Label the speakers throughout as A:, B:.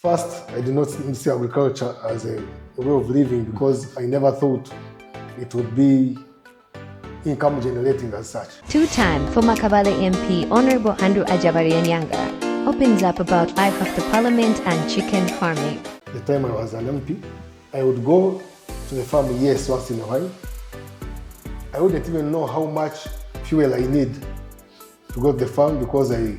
A: First, I did not see agriculture as a way of living because I never thought it would be income generating as such.
B: Two-time former Kabale MP Honorable Andrew Aja Baryayanga opens up about life after parliament and chicken farming.
A: The time I was an MP, I would go to the farm, yes, once in a while. I wouldn't even know how much fuel I need to go to the farm because I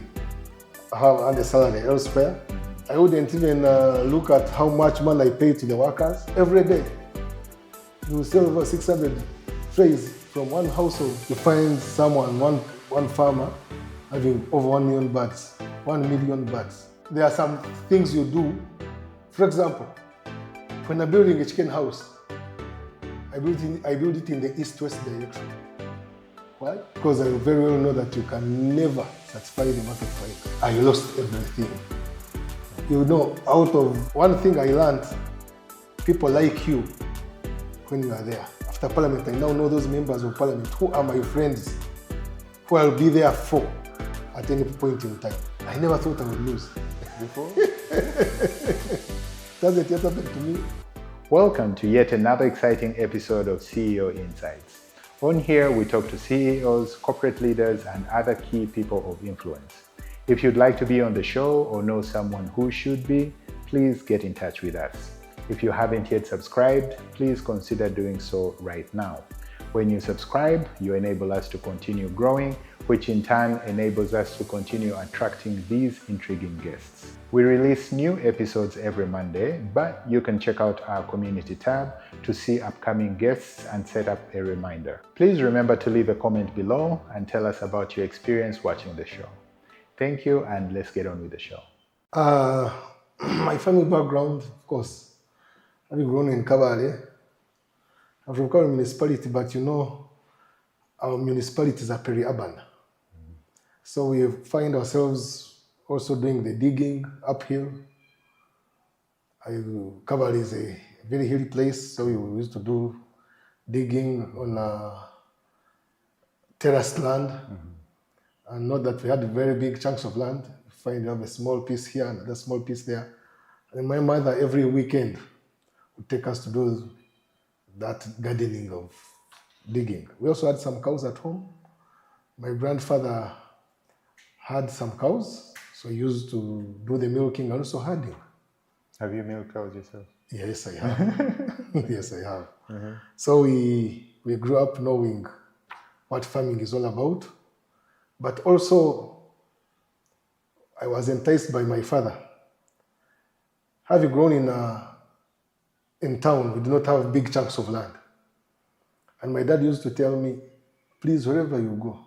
A: have earned a salary elsewhere. I wouldn't even look at how much money I pay to the workers. Every day, you will sell over 600 trays from one household. You find someone, one farmer, having over 1 million bahts, 1 million bahts. There are some things you do. For example, when I'm building a chicken house, I build it in the east-west direction. Why? Because I very well know that you can never satisfy the market for it. I lost everything. You know, out of one thing I learned, people like you when you are there. After Parliament, I now know those members of Parliament who are my friends, who I'll be there for at any point in time. I never thought I would lose before. Doesn't yet happen to me.
C: Welcome to yet another exciting episode of CEO Insights. On here, we talk to CEOs, corporate leaders, and other key people of influence. If you'd like to be on the show or know someone who should be, please get in touch with us. If you haven't yet subscribed, please consider doing so right now. When you subscribe, you enable us to continue growing, which in turn enables us to continue attracting these intriguing guests. We release new episodes every Monday, but you can check out our community tab to see upcoming guests and set up a reminder. Please remember to leave a comment below and tell us about your experience watching the show. Thank you, and let's get on with the show.
A: My family background, of course, having grown in Kabale, I'm from Kabale Municipality, but you know, our municipalities are peri-urban. So we find ourselves also doing the digging uphill. Kabale is a very hilly place, so we used to do digging on terraced land. And not that we had very big chunks of land. You find you have a small piece here and a small piece there. And my mother every weekend would take us to do that gardening of digging. We also had some cows at home. My grandfather had some cows, so he used to do the milking and also herding.
C: Have you milked cows yourself?
A: Yes, I have. Yes, I have. So we grew up knowing what farming is all about. But also, I was enticed by my father. Having grown in town, we do not have big chunks of land. And my dad used to tell me, please, wherever you go,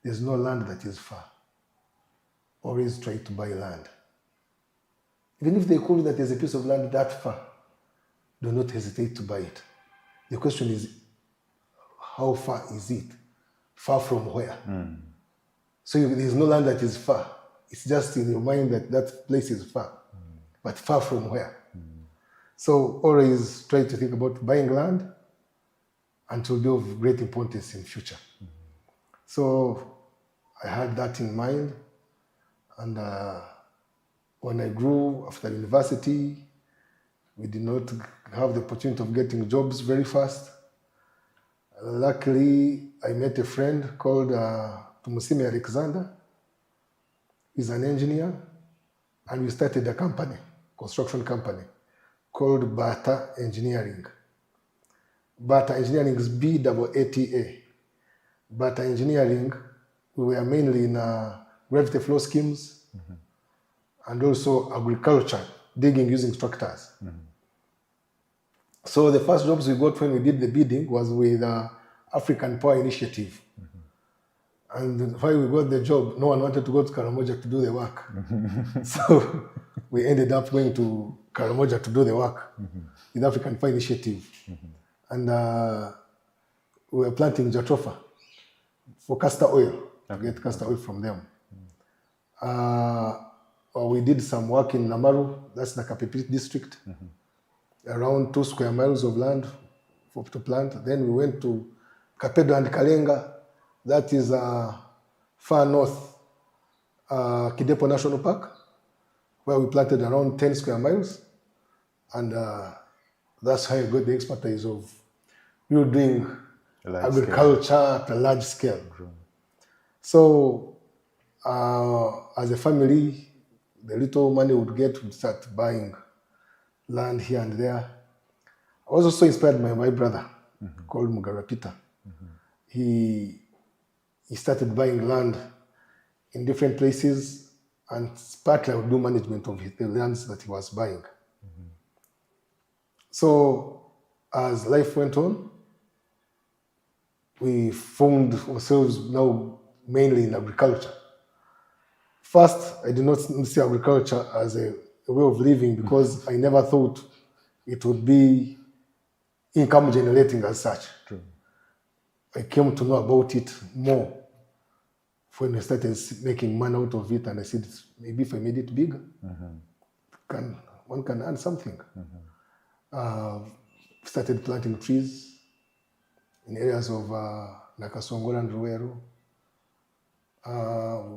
A: there's no land that is far. Always try to buy land. Even if they call you that there's a piece of land that far, do not hesitate to buy it. The question is, how far is it? Far from where? So there's no land that is far. It's just in your mind that that place is far. But far from where? So always try to think about buying land and to be of great importance in future. So I had that in mind. And when I grew after university, we did not have the opportunity of getting jobs very fast. Luckily, I met a friend called Tumusime Alexander. He's an engineer, and we started a company, construction company, called Baata Engineering. Baata Engineering is B-A-A-T-A. Baata Engineering, we were mainly in gravity flow schemes and also agriculture, digging using tractors. So the first jobs we got when we did the bidding was with African Power Initiative. And while we got the job, no one wanted to go to Karamoja to do the work. So we ended up going to Karamoja to do the work with African Power Initiative. And we were planting jatropha for castor oil, to get castor oil from them. We did some work in Namaru, that's the Kapipiti district, around 2 square miles of land to plant. Then we went to Kapedo and Kalenga, that is far north, Kidepo National Park, where we planted around 10 square miles. And that's how I got the expertise of building agriculture at a large scale. So as a family, the little money we would get, we'd start buying land here and there. I was also inspired by my brother called Mugara Peter. He started buying land in different places, and partly I would do management of the lands that he was buying. So as life went on, we found ourselves now mainly in agriculture. First, I did not see agriculture as a way of living because I never thought it would be income generating as such.
C: True.
A: I came to know about it more when I started making money out of it, and I said, maybe if I made it big, one can earn something. Started planting trees in areas of Nakasongola and Ruweru.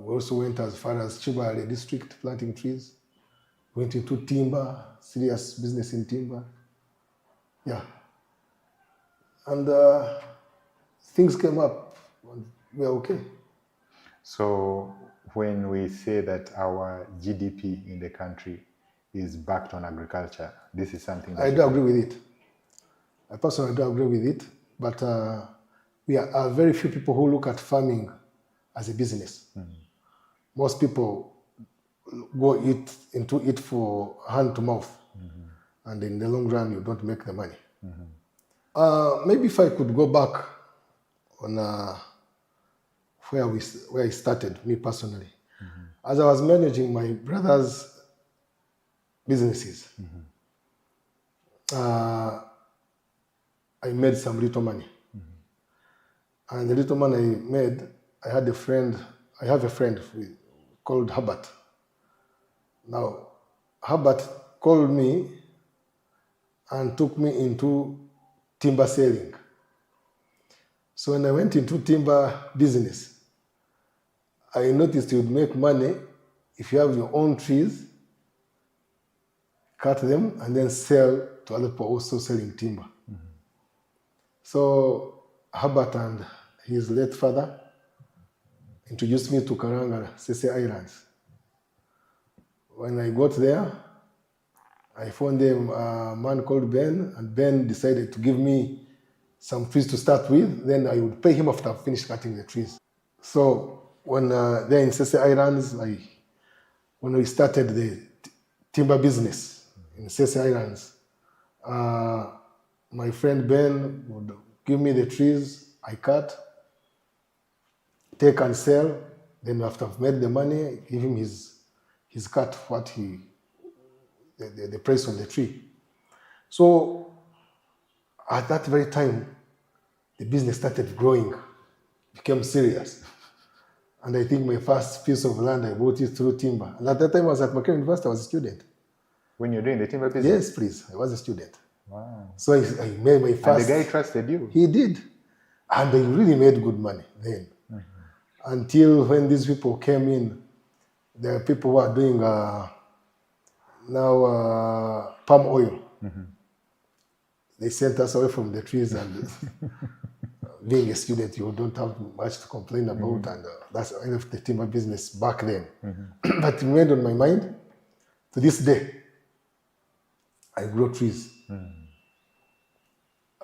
A: We also went as far as Chibale district planting trees. Went into timber, serious business in timber. Yeah. And things came up and we are okay.
C: So when we say that our GDP in the country is backed on agriculture, this is something that
A: I do agree with it. I personally do agree with it, but we are very few people who look at farming as a business. Most people go into it for hand to mouth, and in the long run, you don't make the money. Maybe if I could go back on where I started, me personally, as I was managing my brother's businesses, I made some little money, and the little money I made, I have a friend called Herbert. Now, Herbert called me and took me into timber selling. So when I went into timber business, I noticed you would make money if you have your own trees, cut them, and then sell to other people also selling timber. So Herbert and his late father introduced me to Karanga, Sese Islands. When I got there, I found a man called Ben, and Ben decided to give me some trees to start with, then I would pay him after I finished cutting the trees. So when they're in Sese Islands, when we started the timber business in Sese Islands, my friend Ben would give me the trees I cut, take and sell. Then after I've made the money, give him his cut, the price on the tree. So at that very time, the business started growing, became serious. And I think my first piece of land, I bought it through timber. And at that time, I was at Makerere University, I was a student.
C: When you're doing the timber business?
A: Yes, please. I was a student.
C: Wow.
A: So I made my first...
C: And the guy trusted you?
A: He did. And I really made good money then. Until when these people came in, there are people who are doing now palm oil. They sent us away from the trees, and being a student, you don't have much to complain about, and that's the end of the timber business back then. But it remained on my mind. To this day, I grow trees.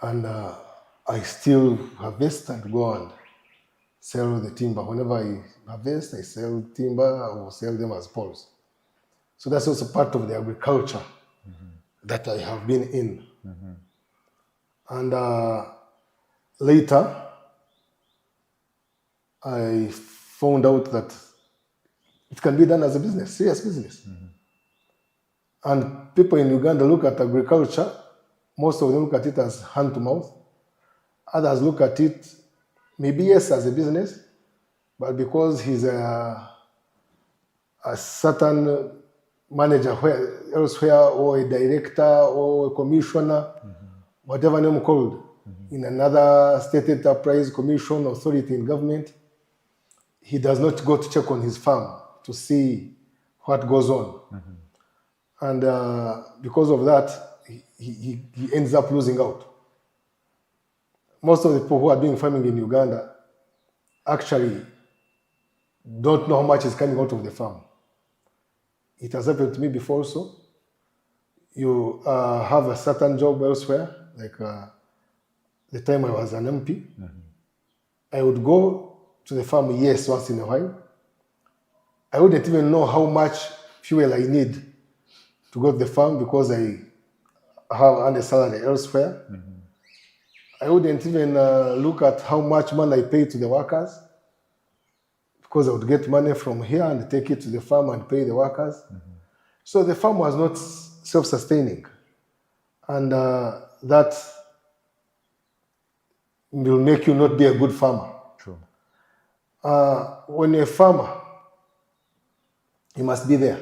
A: And I still harvest and go and sell the timber. Whenever I harvest, I sell timber or sell them as poles. So that's also part of the agriculture that I have been in. And later, I found out that it can be done as a business, serious business. And people in Uganda look at agriculture, most of them look at it as hand to mouth. Others look at it, maybe yes, as a business, but because he's a certain manager elsewhere, or a director, or a commissioner, whatever name called, in another state enterprise, commission, authority in government, he does not go to check on his farm to see what goes on. And because of that, he ends up losing out. Most of the people who are doing farming in Uganda actually don't know how much is coming out of the farm. It has happened to me before also. You have a certain job elsewhere, like the time I was an MP. I would go to the farm, yes, once in a while. I wouldn't even know how much fuel I need to go to the farm because I have earned a salary elsewhere. I wouldn't even look at how much money I pay to the workers because I would get money from here and take it to the farm and pay the workers. So the farm was not self-sustaining. And that will make you not be a good farmer.
C: True.
A: When you're a farmer, you must be there.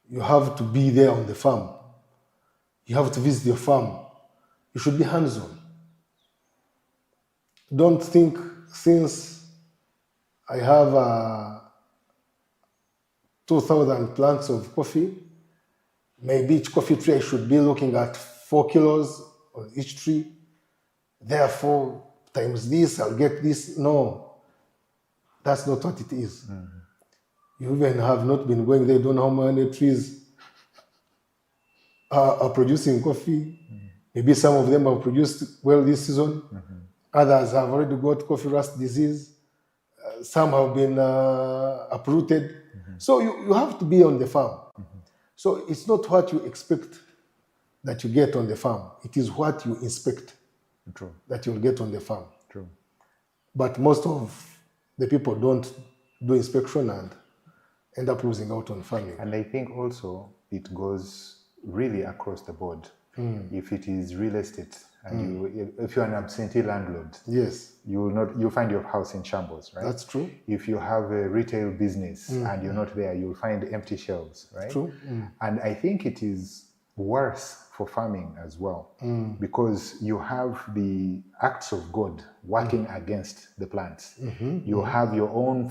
A: You have to be there on the farm. You have to visit your farm. You should be hands-on. Don't think since I have 2,000 plants of coffee, maybe each coffee tree I should be looking at 4 kilos on each tree. Therefore, times this, I'll get this. No, that's not what it is. You even have not been going there, don't know how many trees are producing coffee. Maybe some of them have produced well this season. Others have already got coffee rust disease. Some have been uprooted. So you have to be on the farm. So it's not what you expect that you get on the farm. It is what you inspect that you'll get on the farm.
C: True.
A: But most of the people don't do inspection and end up losing out on farming.
C: And I think also it goes really across the board. If it is real estate and if you're an absentee landlord,
A: Yes,
C: you'll find your house in shambles, right?
A: that's true.
C: If you have a retail business and you're not there, you'll find empty shelves, right?
A: True.
C: And I think it is worse for farming as well, because you have the acts of God working against the plants. You have your own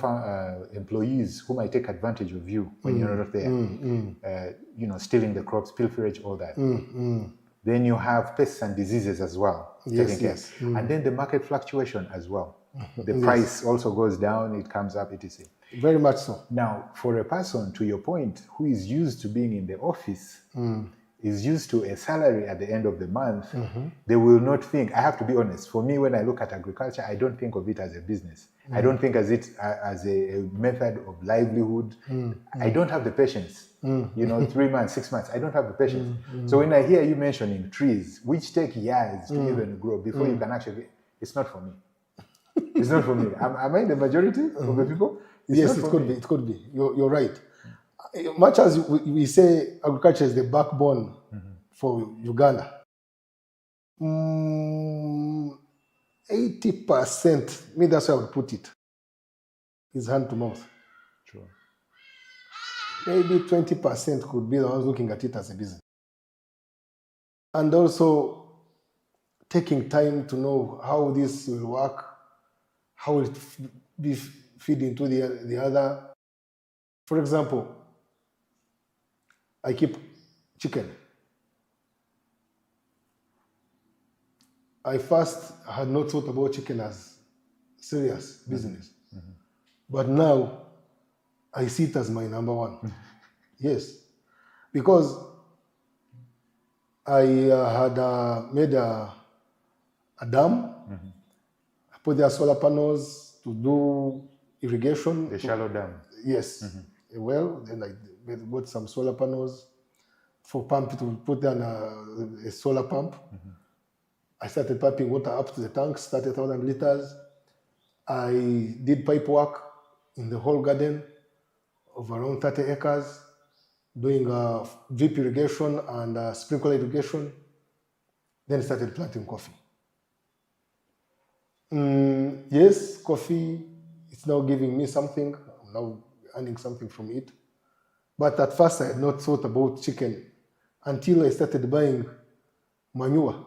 C: employees who might take advantage of you when you're not there, stealing the crops, pilferage, all that. Then you have pests and diseases as well.
A: Yes.
C: And then the market fluctuation as well. The price also goes down, it comes up, etc.
A: Very much so.
C: Now, for a person, to your point, who is used to being in the office, is used to a salary at the end of the month, they will not think, I have to be honest, for me, when I look at agriculture, I don't think of it as a business. I don't think as it as a method of livelihood. I don't have the patience. 3 months, 6 months, I don't have the patience. So when I hear you mentioning trees, which take years to even grow before you can actually, it's not for me. It's not for me. Am I the majority of the people?
A: Yes, it could be. You're right. Much as we say agriculture is the backbone for Uganda, 80%, maybe that's how I would put it, is hand to mouth.
C: Sure.
A: Maybe 20% could be the ones looking at it as a business. And also taking time to know how this will work, how will it be feed into the other. For example, I keep chicken. I first had not thought about chicken as serious business. But now I see it as my number one. Yes. Because I had made a dam. I put there solar panels to do irrigation.
C: The shallow dam.
A: Yes. Well, then I bought some solar panels for pump to put down a solar pump. I started piping water up to the tanks, 30,000 liters. I did pipe work in the whole garden of around 30 acres, doing drip irrigation and sprinkler irrigation. Then started planting coffee. Yes, coffee, it's now giving me something. I'm now earning something from it. But at first I had not thought about chicken until I started buying manure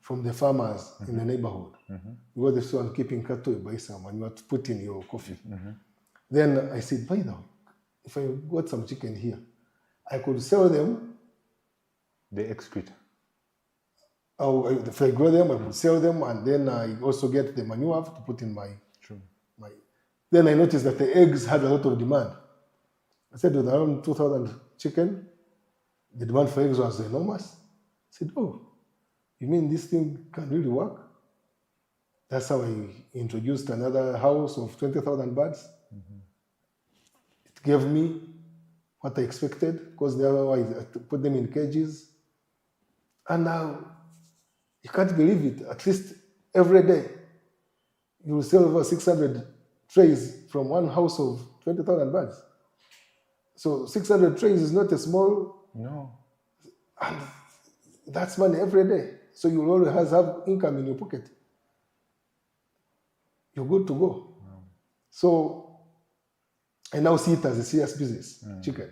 A: from the farmers in the neighborhood. You go to the store and keeping cattle, you buy some manure to put in your coffee. Then I said, by the way, if I got some chicken here, I could sell them.
C: The excrete.
A: If I grow them, I could sell them, and then I also get the manure to put in my. Then I noticed that the eggs had a lot of demand. I said with around 2,000 chicken, the demand for eggs was enormous. I said, oh, you mean this thing can really work? That's how I introduced another house of 20,000 birds. It gave me what I expected, because otherwise I put them in cages. And now, you can't believe it, at least every day, you will sell over 600 trays from one house of 20,000 birds. So 600 trays is not a small.
C: No.
A: And that's money every day. So you will always have income in your pocket. You're good to go. So I now see it as a serious business, chicken.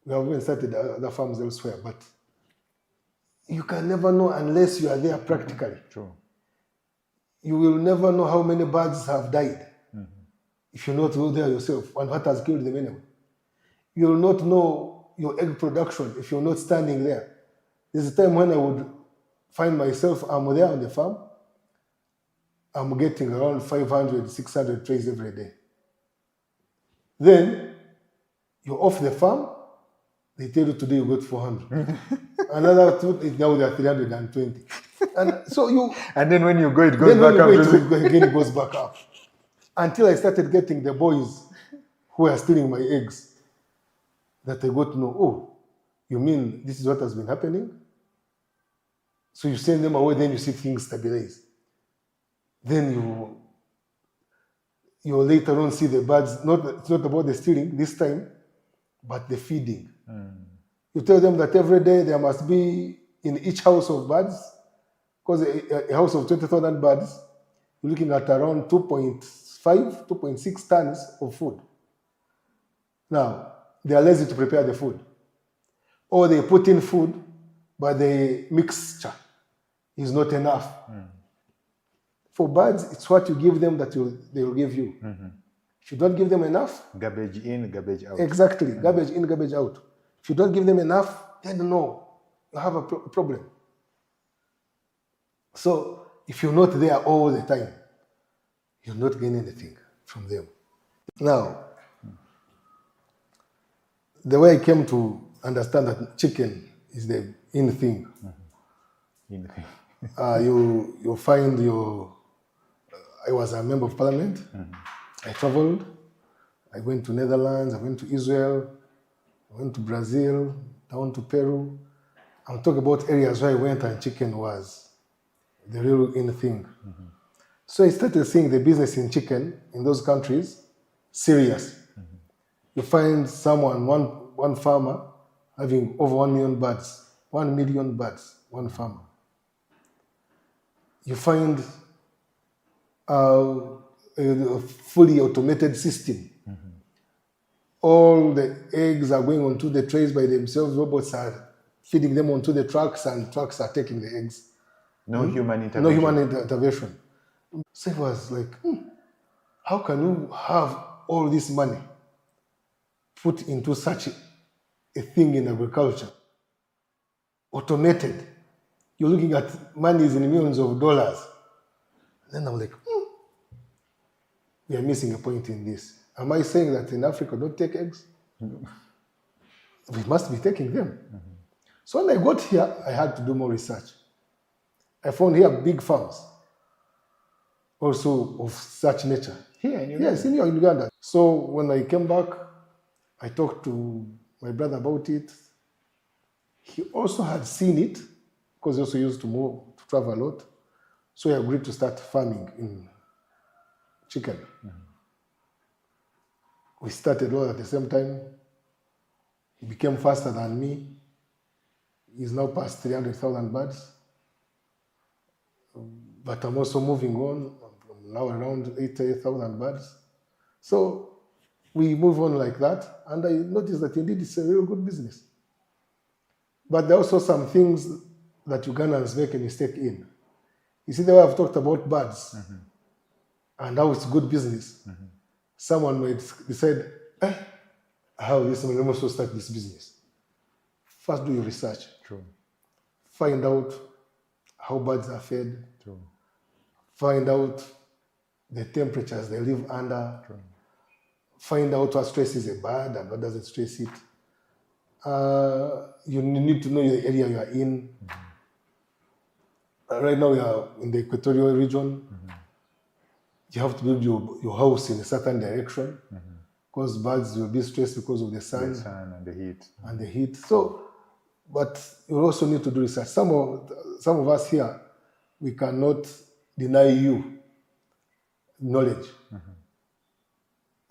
A: We have even started other farms elsewhere, but you can never know unless you are there practically.
C: True.
A: You will never know how many birds have died if you're not there yourself, and what has killed them anyway. You will not know your egg production if you're not standing there. There's a time when I would find myself, I'm there on the farm, I'm getting around 500, 600 trays every day. Then you're off the farm, they tell you today you got 400. Another two, now they are 320. And so you.
C: And then when you go, it goes back up.
A: Again, it goes back up. Until I started getting the boys who are stealing my eggs, that I got to know, oh, you mean this is what has been happening? So you send them away, then you see things stabilize. Then you later on see the birds, it's not about the stealing this time, but the feeding. You tell them that every day there must be in each house of birds, because a house of 20,000 birds, you're looking at around 2.5, 2.6 tons of food. Now, they are lazy to prepare the food. Or they put in food, but the mixture is not enough. For birds, it's what you give them that they will give you. If you don't give them enough...
C: Garbage in, garbage out.
A: Exactly. Garbage in, garbage out. If you don't give them enough, then no, you have a problem. So if you're not there all the time, you're not getting anything from them. Now, the way I came to understand that chicken is the in thing. You find I was a member of parliament. I traveled. I went to Netherlands. I went to Israel. I went to Brazil, down to Peru. I'm talking about areas where I went and chicken was the real in thing. So I started seeing the business in chicken in those countries serious. You find someone, one farmer, having over 1 million birds, 1 million birds, one farmer. You find a fully automated system. All the eggs are going onto the trays by themselves. Robots are feeding them onto the trucks, and trucks are taking the eggs.
C: No human intervention.
A: No human intervention. So it was like, how can you have all this money put into such a thing in agriculture? Automated. You're looking at monies in millions of dollars. Then I'm like, we are missing a point in this. Am I saying that in Africa don't take eggs? We must be taking them. So when I got here, I had to do more research. I found here big farms, also of such nature.
C: Here in Uganda?
A: Yes, in Uganda. So when I came back, I talked to my brother about it. He also had seen it, because he also used to travel a lot. So he agreed to start farming in chicken. We started all at the same time. He became faster than me. He's now past 300,000 birds. But I'm also moving on. I'm now around 80,000 birds. So we move on like that. And I noticed that indeed it's a real good business. But there are also some things that Ugandans make a mistake in. You see the way I've talked about birds and how it's good business. Someone might decide, how this man also start this business. first do your research.
C: True.
A: Find out how birds are fed.
C: True.
A: Find out the temperatures they live under.
C: True.
A: Find out what stresses a bird and what doesn't stress it. You need to know the area you are in. Right now we are in the equatorial region. You have to build your house in a certain direction because birds will be stressed because of the sun.
C: The sun and the heat.
A: And the heat. So, but you also need to do research. Some of us here, we cannot deny you knowledge.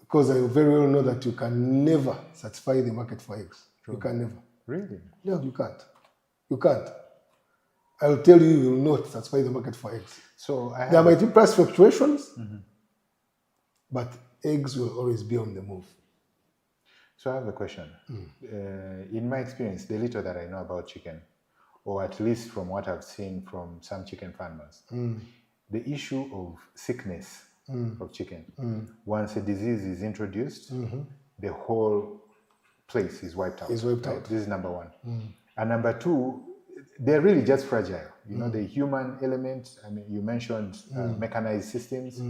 A: Because I very well know that you can never satisfy the market for eggs. True. You can never.
C: Really?
A: No, you can't. You can't. I'll tell you, you will not satisfy the market for eggs.
C: So
A: there might be price fluctuations, but eggs will always be on the move.
C: So I have a question. In my experience, the little that I know about chicken, or at least from what I've seen from some chicken farmers, the issue of sickness of chicken, once a disease is introduced, the whole place is wiped out.
A: Is wiped out.
C: This is number one. And number two, they're really just fragile. You know, the human element, I mean, you mentioned mechanized systems.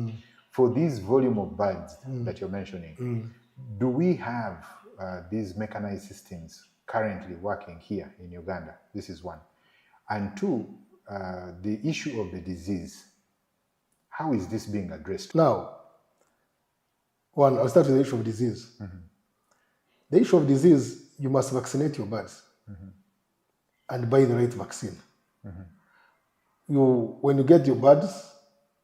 C: For this volume of birds that you're mentioning, do we have these mechanized systems currently working here in Uganda? This is one. And two, the issue of the disease. How is this being addressed?
A: Now, one, I'll start with the issue of disease. The issue of disease, you must vaccinate your birds and buy the right vaccine. When you get your birds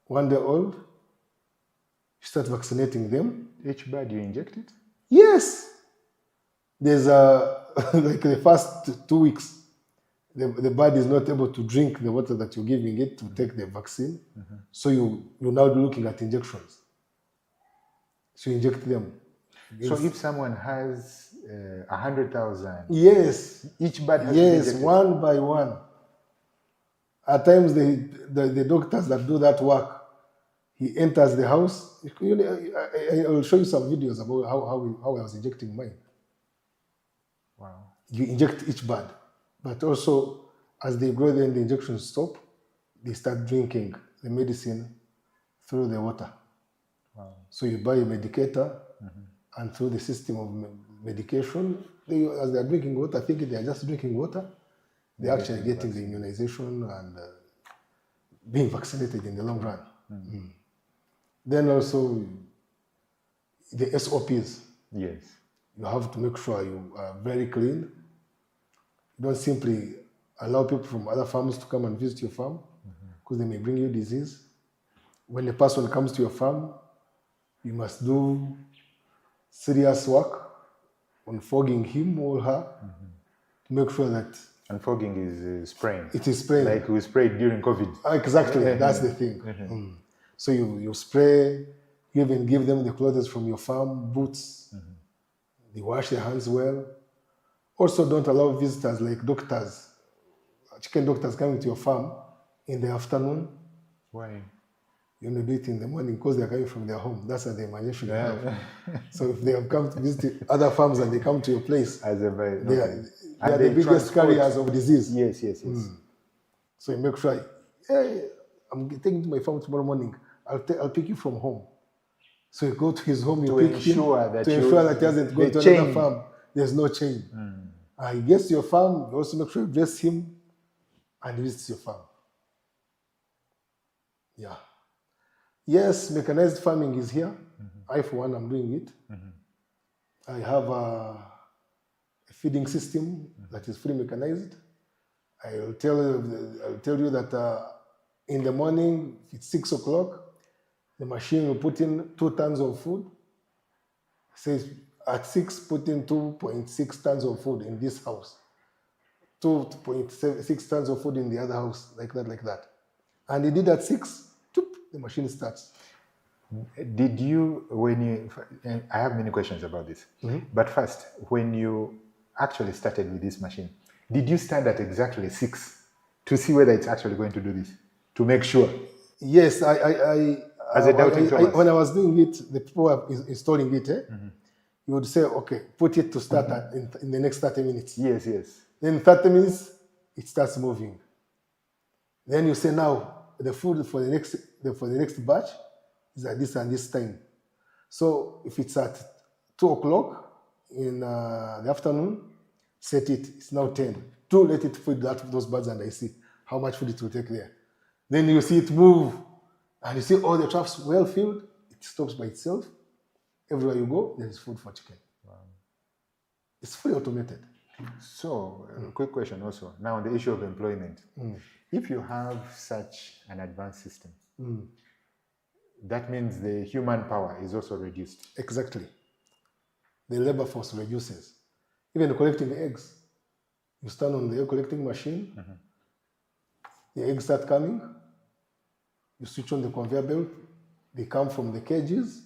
A: 1 day old, you start vaccinating them.
C: Each bird you inject it?
A: Yes. There's like the first 2 weeks, the bird is not able to drink the water that you're giving it to take the vaccine. So you're now looking at injections. So you inject them.
C: So if someone has 100,000,
A: yes,
C: each bird has to be
A: yes,
C: injected?
A: one by one. At times the doctors that do that work, he enters the house. I will show you some videos about how I was injecting mine.
C: Wow.
A: You inject each bird, but also as they grow, then the injections stop. They start drinking the medicine through the water.
C: Wow.
A: So you buy a medicator, and through the system of medication, as they are drinking water, thinking they are just drinking water, they're actually getting the immunization and being vaccinated in the long run. Then also the SOPs.
C: Yes.
A: You have to make sure you are very clean. You don't simply allow people from other farms to come and visit your farm because they may bring you disease. When a person comes to your farm, you must do serious work on fogging him or her to make sure that...
C: And fogging is spraying.
A: It is spraying.
C: Like we sprayed during COVID.
A: Exactly, that's the thing. So you spray, you even give them the clothes from your farm, boots. They wash their hands well. Also don't allow visitors like doctors, chicken doctors coming to your farm in the afternoon.
C: Why?
A: You only do it in the morning because they're coming from their home. That's what the imagination you have. So if they have come to visit other farms and they come to your place, they are the biggest carriers of disease.
C: Yes.
A: So you make sure, hey, I'm taking to my farm tomorrow morning. I'll pick you from home. So you go to his home, you pick him to ensure that he hasn't gone to another farm. There's no chain. He gets to your farm, you also make sure you dress him and he visits your farm. Yeah. Yes, mechanized farming is here. I, for one, am doing it. I have a feeding system that is fully mechanized. I'll tell you that in the morning, if it's 6 o'clock, the machine will put in 2 tons of food. It says at 6, put in 2.6 tons of food in this house. 2.6 tons of food in the other house, like that. And he did at 6, the machine starts.
C: Did you, I have many questions about this, but first, when you actually started with this machine, did you stand at exactly 6 to see whether it's actually going to do this, to make sure?
A: Yes,
C: as a doubting Thomas.
A: When I was doing it, the people were installing it, you would say, okay, put it to start in the next 30 minutes.
C: Yes.
A: Then in 30 minutes, it starts moving. Then you say, now, the food for the next batch is at this and this time. So if it's at 2 o'clock in the afternoon, set it, it's now 10. Let it feed those birds and I see how much food it will take there. Then you see it move and you see all the traps well filled, it stops by itself. Everywhere you go, there is food for chicken. Wow. It's fully automated.
C: So, a quick question also. Now, on the issue of employment, if you have such an advanced system, that means the human power is also reduced.
A: Exactly. The labor force reduces. Even collecting eggs. You stand on the egg collecting machine, the eggs start coming, you switch on the conveyor belt, they come from the cages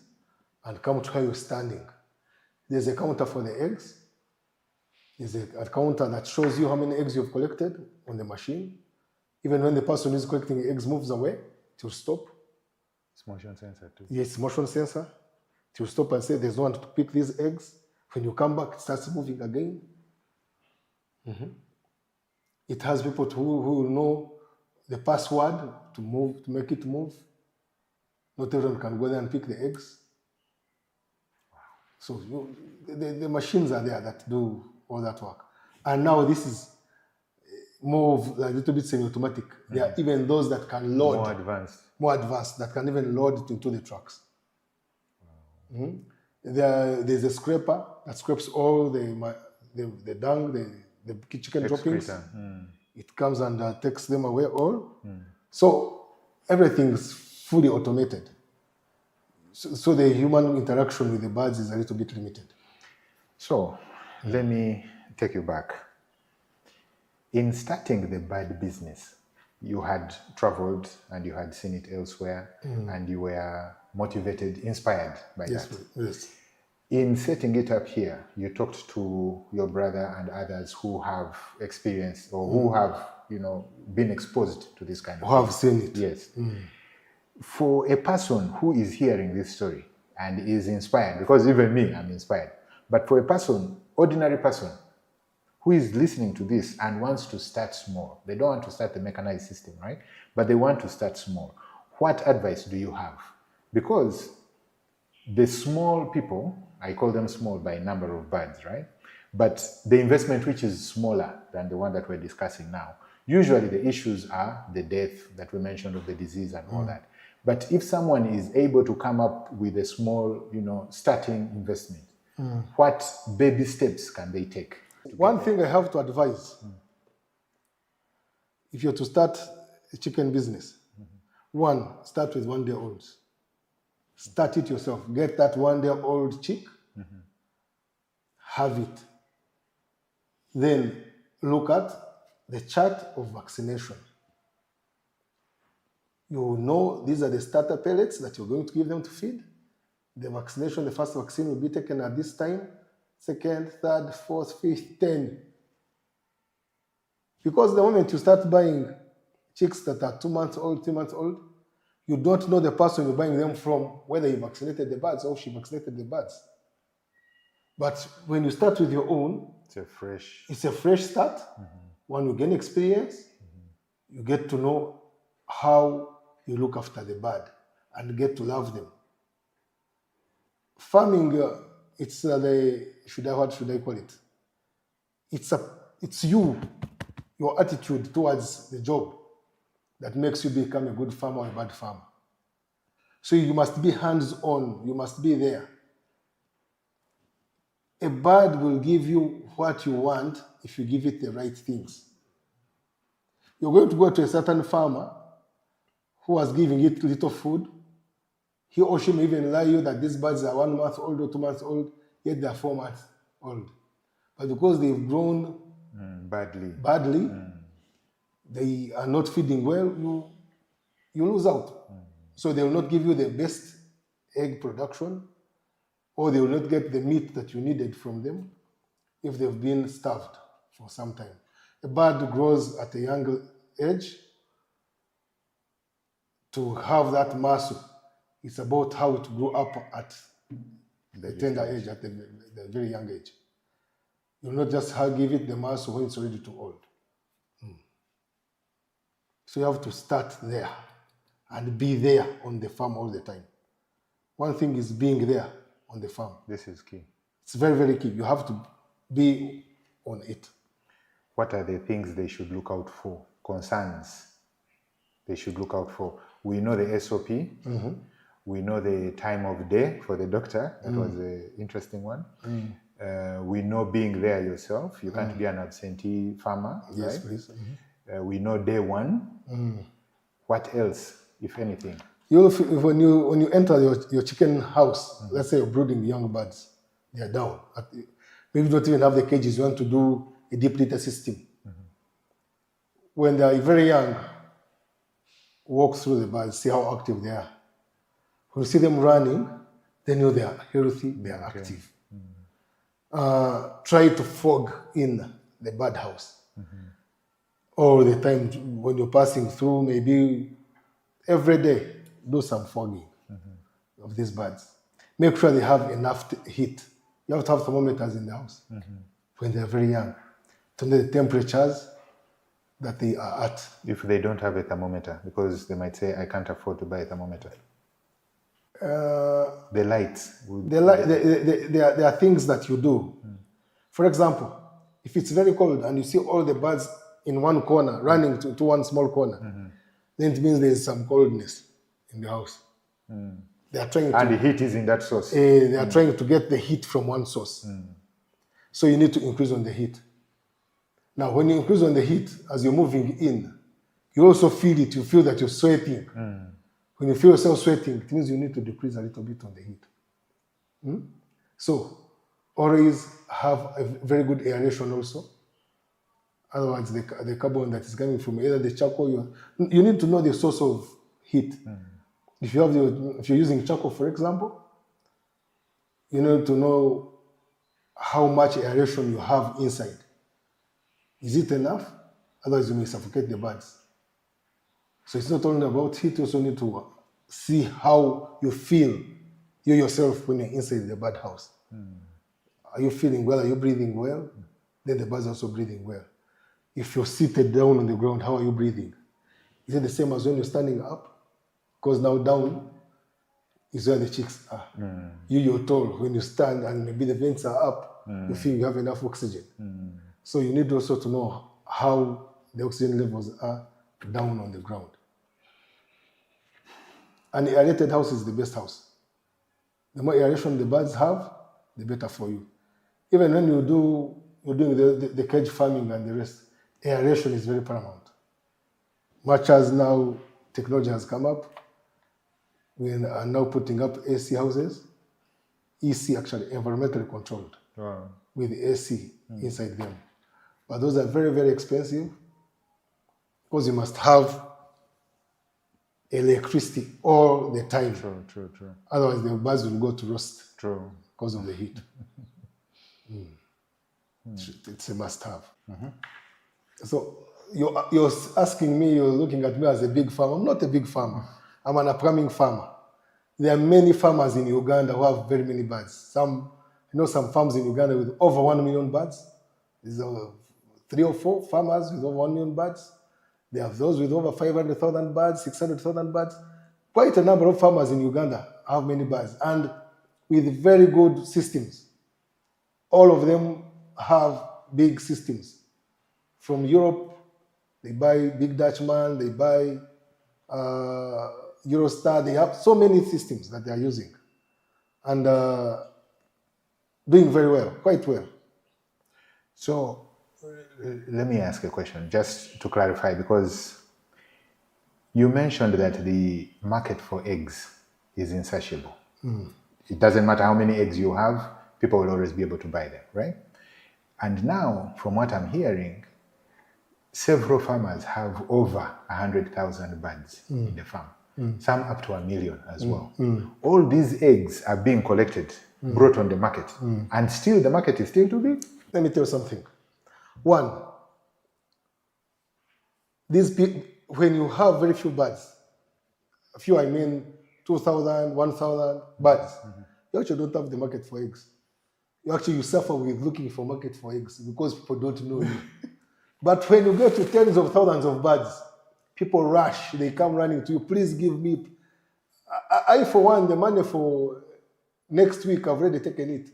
A: and come to where you're standing. There's a counter for the eggs. There's a counter that shows you how many eggs you've collected on the machine. Even when the person who's collecting the eggs moves away, it will stop.
C: It's motion sensor too.
A: Yes, motion sensor. It will stop and say, there's no one to pick these eggs. When you come back, it starts moving again. It has people who will know the password to move, to make it move. Not everyone can go there and pick the eggs. Wow. So the machines are there that do all that work. And now this is more of a little bit semi-automatic. There are even those that can load. More advanced, that can even load it into the trucks. Wow. There's a scraper that scrapes all the dung, the chicken droppings. It comes and takes them away all. So everything's fully automated. So the human interaction with the birds is a little bit limited.
C: So let me take you back. In starting the bird business, you had traveled and you had seen it elsewhere and you were motivated, inspired by that.
A: Yes.
C: In setting it up here, you talked to your brother and others who have experienced or who have, been exposed to this kind of
A: thing. Who have seen it.
C: Yes. For a person who is hearing this story and is inspired, because even me, I'm inspired, but for a person, ordinary person, who is listening to this and wants to start small, they don't want to start the mechanized system, right? But they want to start small. What advice do you have? Because the small people, I call them small by number of birds, right? But the investment which is smaller than the one that we're discussing now, usually the issues are the death that we mentioned of the disease and all that. But if someone is able to come up with a small, starting investment, what baby steps can they take?
A: One thing I have to advise, if you're to start a chicken business, one, start with 1 day olds. Start it yourself. Get that 1 day old chick, have it. Then look at the chart of vaccination. You know these are the starter pellets that you're going to give them to feed. The vaccination, the first vaccine will be taken at this time, second, third, fourth, fifth, 10. Because the moment you start buying chicks that are 2 months old, 3 months old, you don't know the person you're buying them from, whether he vaccinated the birds or she vaccinated the birds. But when you start with your own, it's a fresh start. When you gain experience, you get to know how you look after the bird and get to love them. Farming, what should I call it? It's your attitude towards the job that makes you become a good farmer or a bad farmer. So you must be hands-on, you must be there. A bird will give you what you want if you give it the right things. You're going to go to a certain farmer who was giving it little food. He or she may even lie you that these birds are 1 month old or 2 months old, yet they are 4 months old. But because they've grown badly, they are not feeding well, you lose out. So they will not give you the best egg production, or they will not get the meat that you needed from them if they've been starved for some time. A bird grows at a young age to have that muscle. It's about how it grew up at the tender age, at the very young age. You will not just give it the muscle when it's ready to old. So you have to start there and be there on the farm all the time. One thing is being there on the farm.
C: This is key.
A: It's very, very key. You have to be on it.
C: What are the things they should look out for? Concerns they should look out for. We know the SOP. We know the time of day for the doctor. That was an interesting one. We know being there yourself. You can't be an absentee farmer.
A: Yes,
C: right?
A: please.
C: We know day one. What else, if anything?
A: When you enter your chicken house, let's say you're brooding young birds, they are down. Maybe you don't even have the cages. You want to do a deep litter system. When they are very young, walk through the birds, see how active they are. When you see them running, then you know they are healthy, they are active. Try to fog in the bird house. All the time when you're passing through, maybe every day, do some fogging of these birds. Make sure they have enough heat. You have to have thermometers in the house when they're very young to know the temperatures that they are at.
C: If they don't have a thermometer, because they might say, I can't afford to buy a thermometer. The lights.
A: There are things that you do. For example, if it's very cold and you see all the birds in one corner, running to one small corner, then it means there's some coldness in the house. They are trying
C: and the heat is in that source.
A: They are trying to get the heat from one source. So you need to increase on the heat. Now, when you increase on the heat, as you're moving in, you also feel it. You feel that you're sweating. When you feel yourself sweating, it means you need to decrease a little bit on the heat. So always have a very good aeration also. Otherwise, the carbon that is coming from either the charcoal, you need to know the source of heat. If you're using charcoal, for example, you need to know how much aeration you have inside. Is it enough? Otherwise, you may suffocate the birds. So it's not only about heat, you also need to see how you feel, you yourself, when you're inside the bird house. Are you feeling well? Are you breathing well? Then the birds are also breathing well. If you're seated down on the ground, how are you breathing? Is it the same as when you're standing up? Because now down is where the chicks are. You're tall. When you stand and maybe the vents are up, you feel you have enough oxygen. So you need also to know how the oxygen levels are down on the ground. An aerated house is the best house. The more aeration the birds have, the better for you. Even when you're doing the cage farming and the rest, aeration is very paramount. Much as now technology has come up, we are now putting up AC houses, EC actually, environmentally controlled, with AC inside them. But those are very, very expensive because you must have electricity all the time.
C: True.
A: Otherwise, the birds will go to roast because of the heat. It's a must-have. So you're asking me, you're looking at me as a big farmer. I'm not a big farmer. I'm an upcoming farmer. There are many farmers in Uganda who have very many birds. Some farms in Uganda with over 1 million birds. There's 3 or 4 farmers with over 1 million birds. They have those with over 500,000 birds, 600,000 birds. Quite a number of farmers in Uganda have many birds, and with very good systems. All of them have big systems. From Europe, they buy Big Dutchman, they buy Eurostar. They have so many systems that they are using, and doing very well, quite well.
C: So let me ask a question, just to clarify, because you mentioned that the market for eggs is insatiable. It doesn't matter how many eggs you have, people will always be able to buy them, right? And now, from what I'm hearing, several farmers have over 100,000 birds in the farm, some up to 1 million as well. All these eggs are being collected, brought on the market, and still the market is still too big.
A: Let me tell you something. One, when you have very few birds, few I mean 2,000, 1,000 birds, you actually don't have the market for eggs. you suffer with looking for market for eggs because people don't know you. But when you get to tens of thousands of birds, people rush, they come running to you, please give me. I for one, the money for next week, I've already taken it.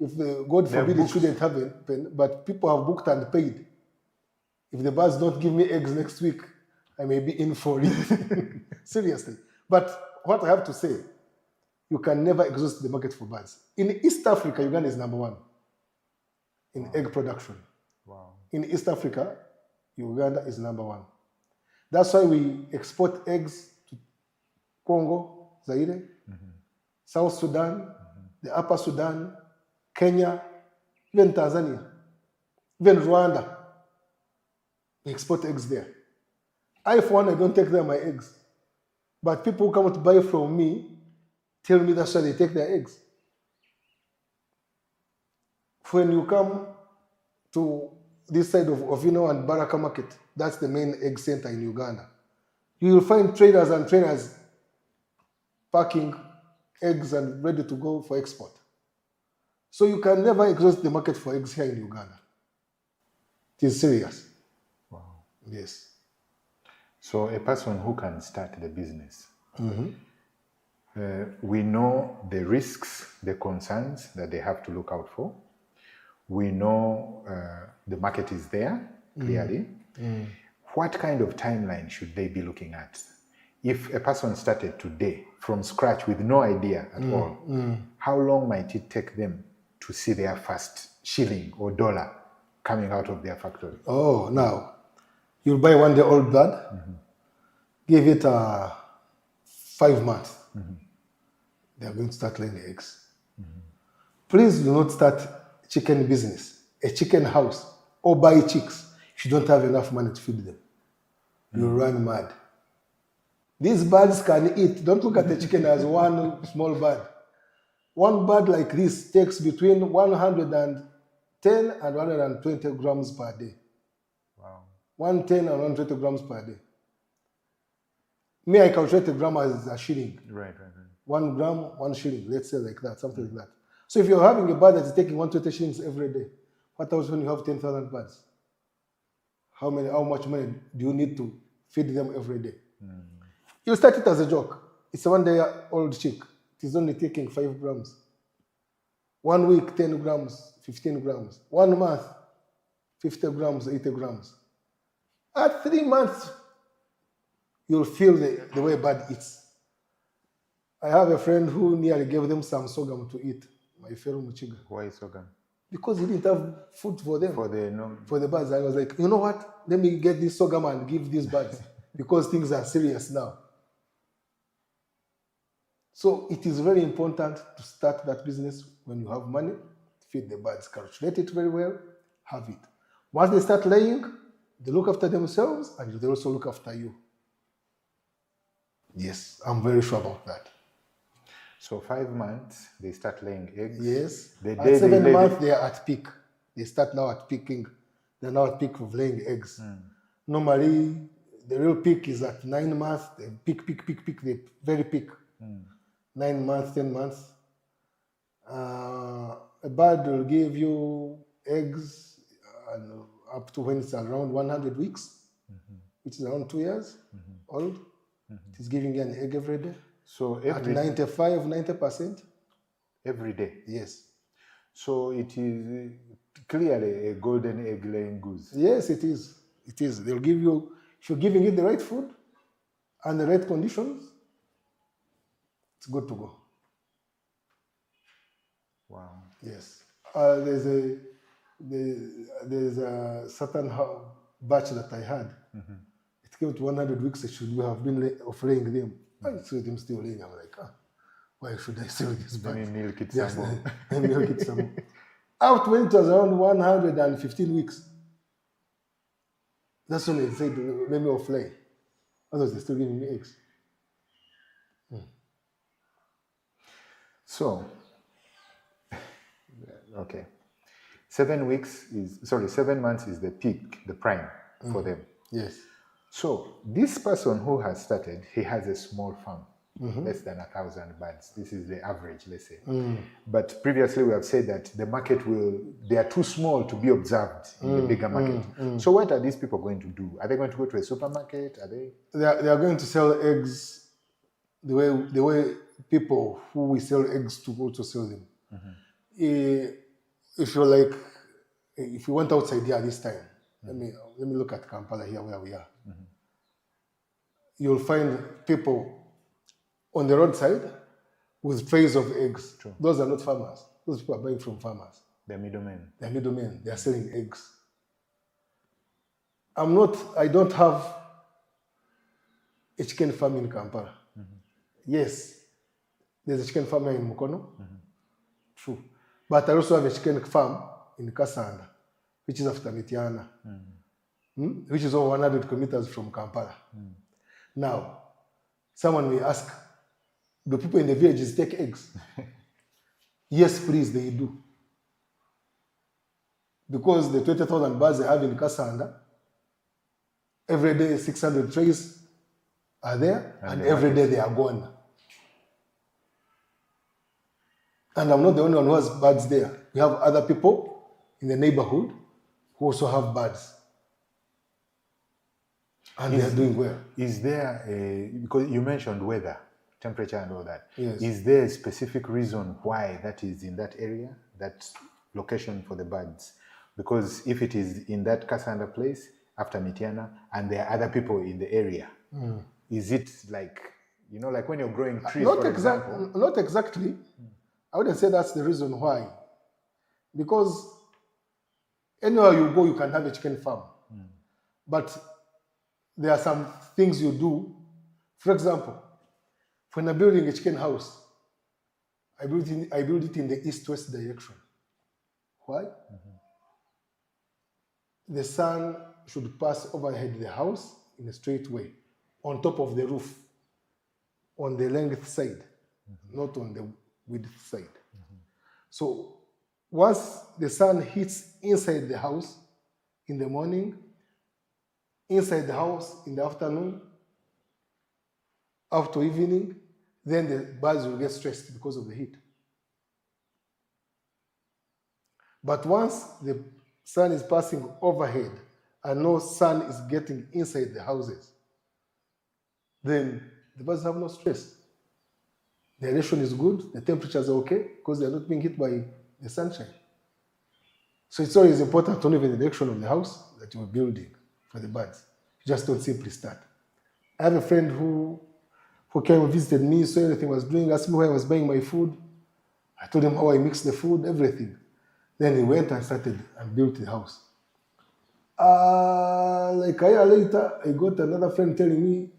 A: If God forbid it shouldn't happen, but people have booked and paid. If the birds don't give me eggs next week, I may be in for it. Seriously. But what I have to say, you can never exhaust the market for birds. In East Africa, Uganda is number one in egg production.
C: Wow.
A: In East Africa, Uganda is number one. That's why we export eggs to Congo, Zaire, South Sudan, the Upper Sudan, Kenya, even Tanzania, even Rwanda. We export eggs there. I, for one, I don't take there my eggs. But people who come to buy from me tell me that's why they take their eggs. When you come to this side of Ovino and Baraka Market, that's the main egg center in Uganda. You will find traders and trainers packing eggs and ready to go for export. So you can never exhaust the market for eggs here in Uganda. It is serious.
C: Wow.
A: Yes.
C: So a person who can start the business, we know the risks, the concerns that they have to look out for. We know the market is there, clearly. What kind of timeline should they be looking at? If a person started today from scratch with no idea at all, how long might it take them to see their first shilling or dollar coming out of their factory?
A: Oh, now, you buy 1 day old bird, give it 5 months. They are going to start laying eggs. Please do not start chicken business, a chicken house, or buy chicks if you don't have enough money to feed them. You'll run mad. These birds can eat. Don't look at the chicken as one small bird. One bird like this takes between 110 and 120 grams per day.
C: Wow.
A: 110 and 120 grams per day. Me, I calculate a gram as a shilling.
C: Right.
A: 1 gram, 1 shilling. Let's say like that, something like that. So if you're having a bird that's taking 120 shillings every day, what happens when you have 10,000 birds? How much money do you need to feed them every day? You start it as a joke. It's a 1 day old chick. It is only taking 5 grams. 1 week, 10 grams, 15 grams. 1 month, 50 grams, 80 grams. At 3 months, you'll feel the way bird eats. I have a friend who nearly gave them some sorghum to eat, my fellow Muchiga.
C: Why sorghum?
A: Because he didn't have food for them.
C: For the
A: birds. I was like, you know what? Let me get this sorghum and give these birds because things are serious now. So it is very important to start that business when you have money, feed the birds, calculate it very well, have it. Once they start laying, they look after themselves and they also look after you. Yes, I'm very sure about that.
C: So 5 months, they start laying eggs.
A: Yes.
C: At
A: 7 months, they are at peak. They start now at peaking. They're now at peak of laying eggs. Normally, the real peak is at 9 months. They peak, they very peak. 9 months, 10 months. A bird will give you eggs up to when it's around 100 weeks, which is around 2 years old. It is giving you an egg every day.
C: So
A: at 90%.
C: Every day?
A: Yes.
C: So it is clearly a golden egg laying goose.
A: Yes, it is. It is. They'll give you, if you're giving it the right food and the right conditions, it's good to go.
C: Wow.
A: Yes. There's a certain batch that I had. It came to 100 weeks. It should have been of laying them. I saw them still laying. I'm like, why should I sell this batch?
C: Let me milk it some more.
A: Let me milk it some more. Out when it was around 115 weeks. That's when they said, let me off lay. Otherwise, they're still giving me eggs.
C: So, okay. 7 months is the peak, the prime for them.
A: Yes.
C: So, this person who has started, he has a small farm. less than 1,000 birds. This is the average, let's say. But previously we have said that the market they are too small to be observed in the bigger market. So what are these people going to do? Are they going to go to a supermarket?
A: They are going to sell eggs the way people who we sell eggs to also sell them. If you went outside here this time, let me look at Kampala here where we are. You'll find people on the roadside with trays of eggs.
C: True.
A: Those are not farmers. Those people are buying from farmers.
C: They're middlemen.
A: They're middlemen. They are selling eggs. I don't have a chicken farm in Kampala. Yes, there's a chicken farm here in Mukono. True. But I also have a chicken farm in Kasanda, which is after Mityana, which is over 100 kilometers from Kampala. Now, someone may ask, do people in the villages take eggs? Yes, please, they do. Because the 20,000 birds I have in Kasanda, every day 600 trays are there, and every day they are gone. And I'm not the only one who has birds there. We have other people in the neighborhood who also have birds. And they are doing well.
C: Is there because you mentioned weather, temperature and all that.
A: Yes.
C: Is there a specific reason why that is in that area, that location for the birds? Because if it is in that Kasanda place, after Mityana, and there are other people in the area, is it like, like when you're growing trees, for example?
A: Not exactly. I wouldn't say that's the reason why. Because anywhere you go, you can have a chicken farm. But there are some things you do. For example, when I'm building a chicken house, I build it in the east-west direction. Why? The sun should pass overhead the house in a straight way, on top of the roof, on the length side, not on the width side. So once the sun hits inside the house in the morning, inside the house in the afternoon, after evening, then the birds will get stressed because of the heat. But once the sun is passing overhead and no sun is getting inside the houses, then the birds have no stress. The aeration is good, the temperatures are okay because they're not being hit by the sunshine. So it's always important to know the direction of the house that you're building for the birds. You just don't simply start. I have a friend who came and visited me, saw everything I was doing, asked me where I was buying my food. I told him how I mixed the food, everything. Then he went and started and built the house. Like a year later, I got another friend telling me,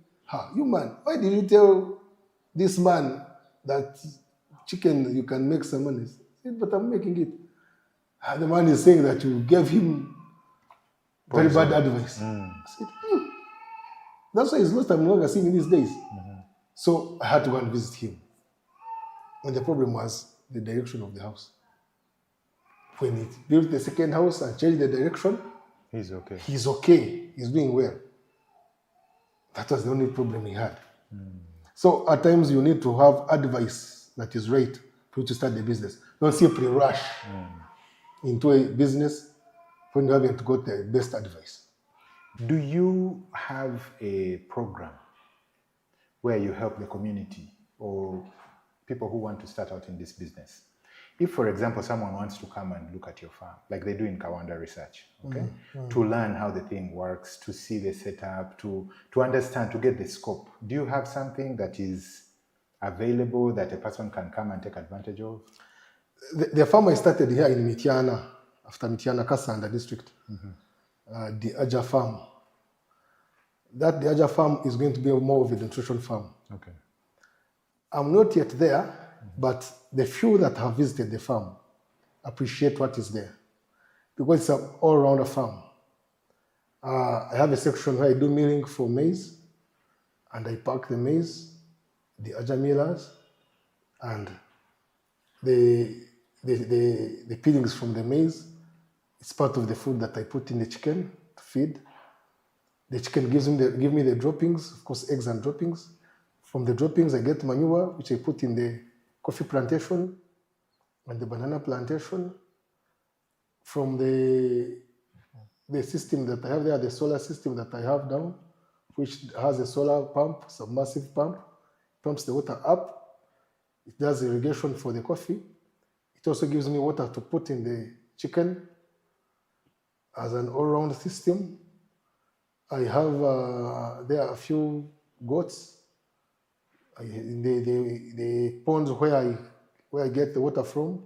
A: you man, why did you tell this man that chicken, you can make some money? I said, but I'm making it. And the man is saying that you gave him very bad advice. I said, that's why he's lost. I'm no longer seeing him these days. So I had to go and visit him. And the problem was the direction of the house. When he built the second house and changed the direction,
C: he's okay.
A: He's okay. He's doing well. That was the only problem he had. So at times you need to have advice that is right for you to start the business. Don't simply rush into a business when you haven't got the best advice.
C: Do you have a program where you help the community or people who want to start out in this business? If, for example, someone wants to come and look at your farm, like they do in Kawanda Research, okay, to learn how the thing works, to see the setup, to understand, to get the scope, do you have something that is available that a person can come and take advantage of?
A: The farm I started here in Mityana, after Mityana, Kasanda district, the Aja farm. The Aja farm is going to be more of a nutrition farm.
C: Okay.
A: I'm not yet there, but the few that have visited the farm appreciate what is there because it's an all-rounder farm. I have a section where I do milling for maize, and I pack the maize, the Aja millers, and the peelings from the maize. It's part of the food that I put in the chicken to feed. The chicken give me the droppings, of course, eggs and droppings From the droppings, I get manure, which I put in the coffee plantation and the banana plantation. From the system that I have there, the solar system that I have down, which has a solar pump, submersive pump, pumps the water up. It does irrigation for the coffee. It also gives me water to put in the chicken as an all-round system. I have there are a few goats. In the ponds where I get the water from.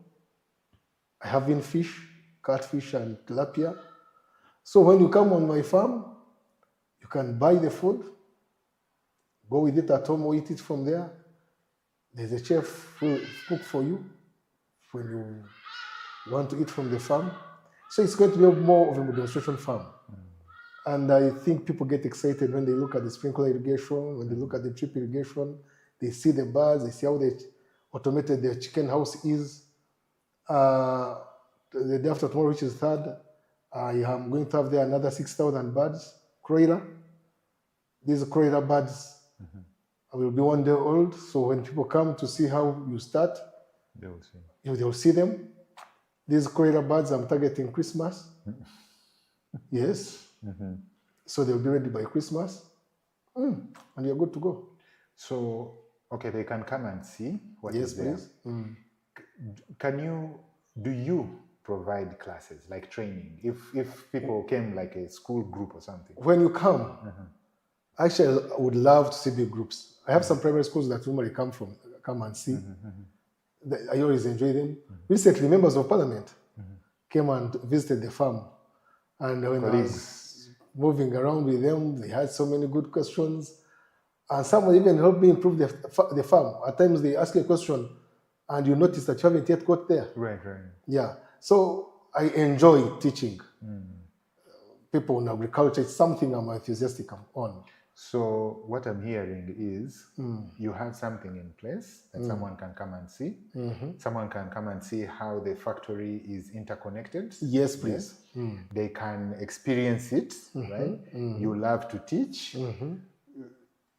A: I have in fish, catfish and tilapia. So when you come on my farm, you can buy the food, go with it at home or eat it from there. There's a chef who will cook for you when you want to eat from the farm. So it's going to be more of a demonstration farm. And I think people get excited when they look at the sprinkler irrigation, when they look at the drip irrigation, they see the birds, they see how they automated their chicken house is. The day after tomorrow, which is 3rd, I am going to have there another 6,000 birds, croiler. These croiler birds will be 1 day old. So when people come to see how you start, they will see them. These croiler birds, I'm targeting Christmas. Yes. So they'll be ready by Christmas. And you're good to go.
C: So, okay, they can come and see what is there.
A: Yes, please.
C: Do you provide classes, like training, if people came like a school group or something?
A: When you come, actually, I would love to see big groups. I have some primary schools that normally come and see. I always enjoy them. Recently, members of parliament came and visited the farm. And when I was moving around with them, they had so many good questions. And someone even helped me improve the farm. At times they ask a question and you notice that you haven't yet got there.
C: Right.
A: Yeah. So I enjoy teaching people in agriculture. It's something I'm enthusiastic on.
C: So what I'm hearing is you have something in place that someone can come and see. Someone can come and see how the factory is interconnected.
A: Yes, please.
C: They can experience it, right? You love to teach.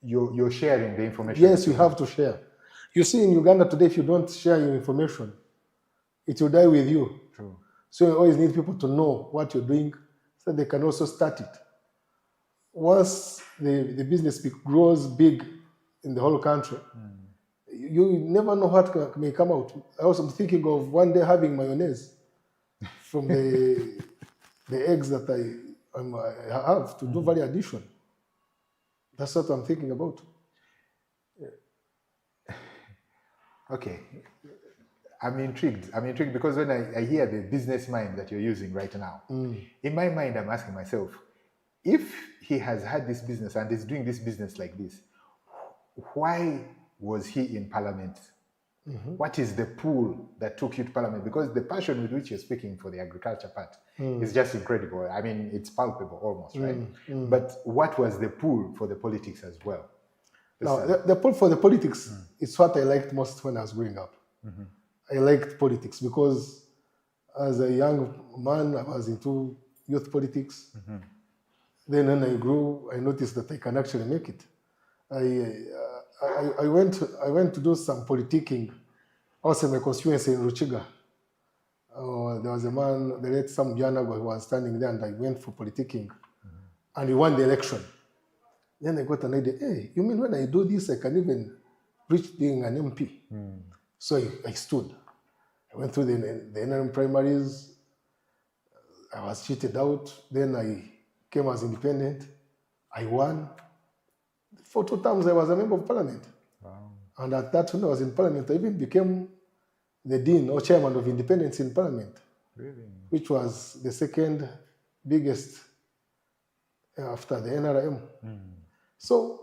C: You're sharing the information.
A: Yes, you have to share. You see, in Uganda today, if you don't share your information, it will die with you.
C: True.
A: So you always need people to know what you're doing so they can also start it. Once the business grows big in the whole country, you never know what may come out. I was thinking of one day having mayonnaise from the eggs that I have to do value addition. That's what I'm thinking about.
C: Okay. I'm intrigued because when I hear the business mind that you're using right now, in my mind, I'm asking myself, if he has had this business and is doing this business like this, why was he in parliament? What is the pull that took you to parliament? Because the passion with which you're speaking for the agriculture part is just incredible. I mean, it's palpable almost, right? But what was the pull for the politics as well?
A: Now, the pull for the politics is what I liked most when I was growing up. I liked politics because as a young man, I was into youth politics. Then when I grew, I noticed that I can actually make it. I went to do some politicking also in my constituency in Ruchiga. There was a man, the late Sam Janago, who was standing there, and I went for politicking. And he won the election. Then I got an idea, hey, you mean when I do this, I can even reach being an MP? So I stood. I went through the NRM primaries. I was cheated out. Then I came as independent. I won. For 2 terms, I was a member of parliament.
C: Wow.
A: And at that, when I was in parliament, I even became the dean or chairman of independence in parliament.
C: Really?
A: Which was the second biggest after the NRM. So,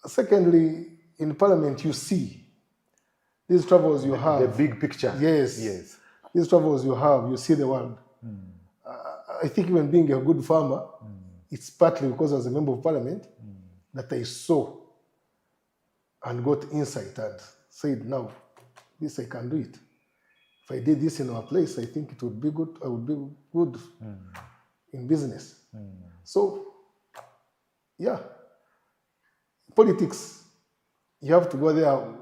A: secondly, in parliament, you see these travels you have.
C: The big picture.
A: Yes. These travels you have, you see the world. I think even being a good farmer, it's partly because I was a member of parliament that I saw and got insight and said, now, this I can do it. If I did this in our place, I think it would be good. I would be good in business. So, yeah, politics you have to go there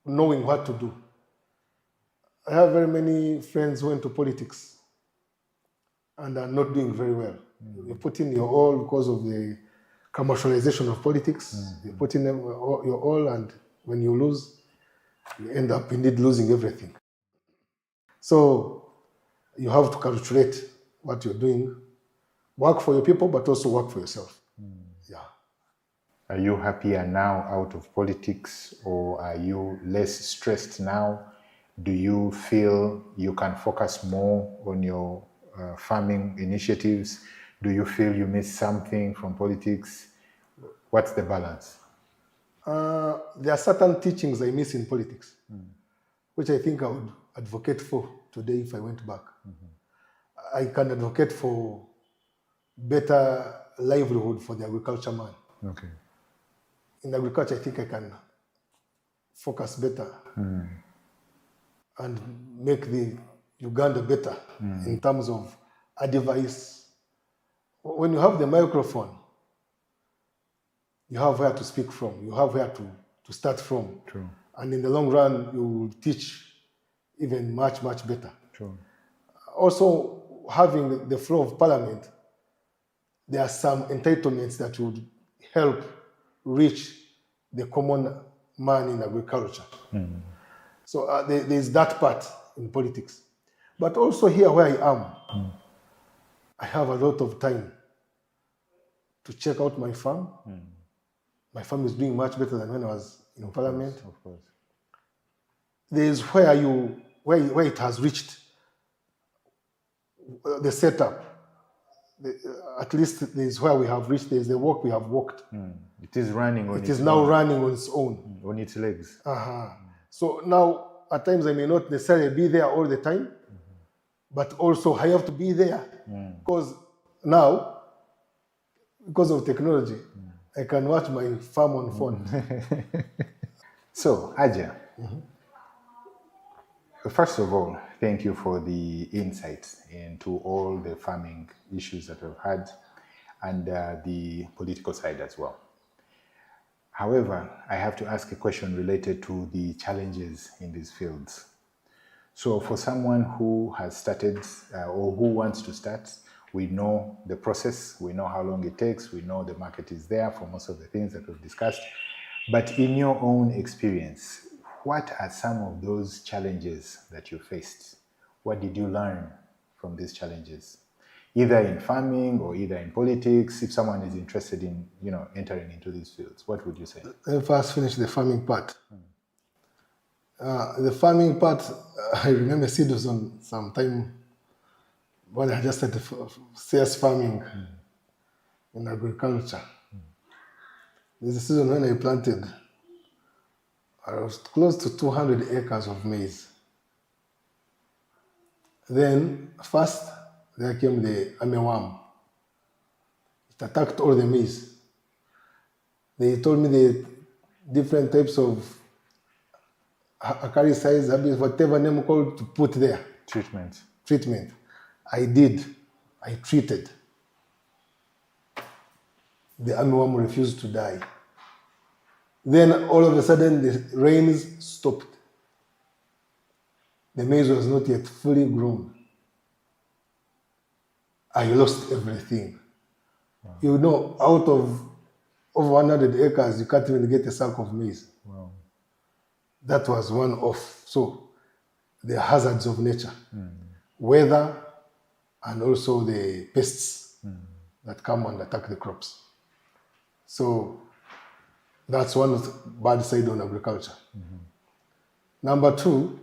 A: knowing what to do. I have very many friends who went to politics and are not doing very well. You put in your all because of the commercialization of politics. You put in your all, and when you lose, you end up indeed losing everything. So you have to calculate what you're doing, work for your people, but also work for yourself. Yeah.
C: Are you happier now out of politics, or are you less stressed now? Do you feel you can focus more on your farming initiatives? Do you feel you miss something from politics? What's the balance?
A: There are certain teachings I miss in politics, which I think I would advocate for today if I went back. I can advocate for better livelihood for the agriculture man.
C: Okay.
A: In agriculture, I think I can focus better and make the Uganda better in terms of advice. When you have the microphone, you have where to speak from, you have where to start from.
C: True.
A: And in the long run, you will teach even much, much better.
C: True.
A: Also, having the flow of parliament, there are some entitlements that would help reach the common man in agriculture. So there's that part in politics. But also here where I am, I have a lot of time to check out my farm. My farm is doing much better than when I was in parliament.
C: Of course.
A: There's where it has reached the setup. At least there's where we have reached. There's the work we have walked.
C: It is running on
A: It
C: its
A: is now
C: own.
A: running on its own.
C: On its legs.
A: So now, at times, I may not necessarily be there all the time, but also I have to be there because now, because of technology, I can watch my farm on phone.
C: So, Aja, first of all, thank you for the insights into all the farming issues that we've had and the political side as well. However, I have to ask a question related to the challenges in these fields. So for someone who has started or who wants to start, we know the process, we know how long it takes, we know the market is there for most of the things that we've discussed. But in your own experience, what are some of those challenges that you faced? What did you learn from these challenges? Either in farming or either in politics, if someone is interested in, entering into these fields, what would you say?
A: Let me first finish the farming part. The farming part, I remember it was on some time when I just started CS farming in agriculture. There's a season when I planted, I was close to 200 acres of maize. Then first, there came the armyworm. It attacked all the maize. They told me the different types of acaricides, whatever name called to put there. Treatment. I did. I treated. The armyworm refused to die. Then all of a sudden the rains stopped. The maize was not yet fully grown. I lost everything. Wow. Out of over 100 acres, you can't even get a sack of maize.
C: Wow.
A: That was one off. So the hazards of nature, weather, and also the pests that come and attack the crops. So that's one bad side on agriculture. Number two,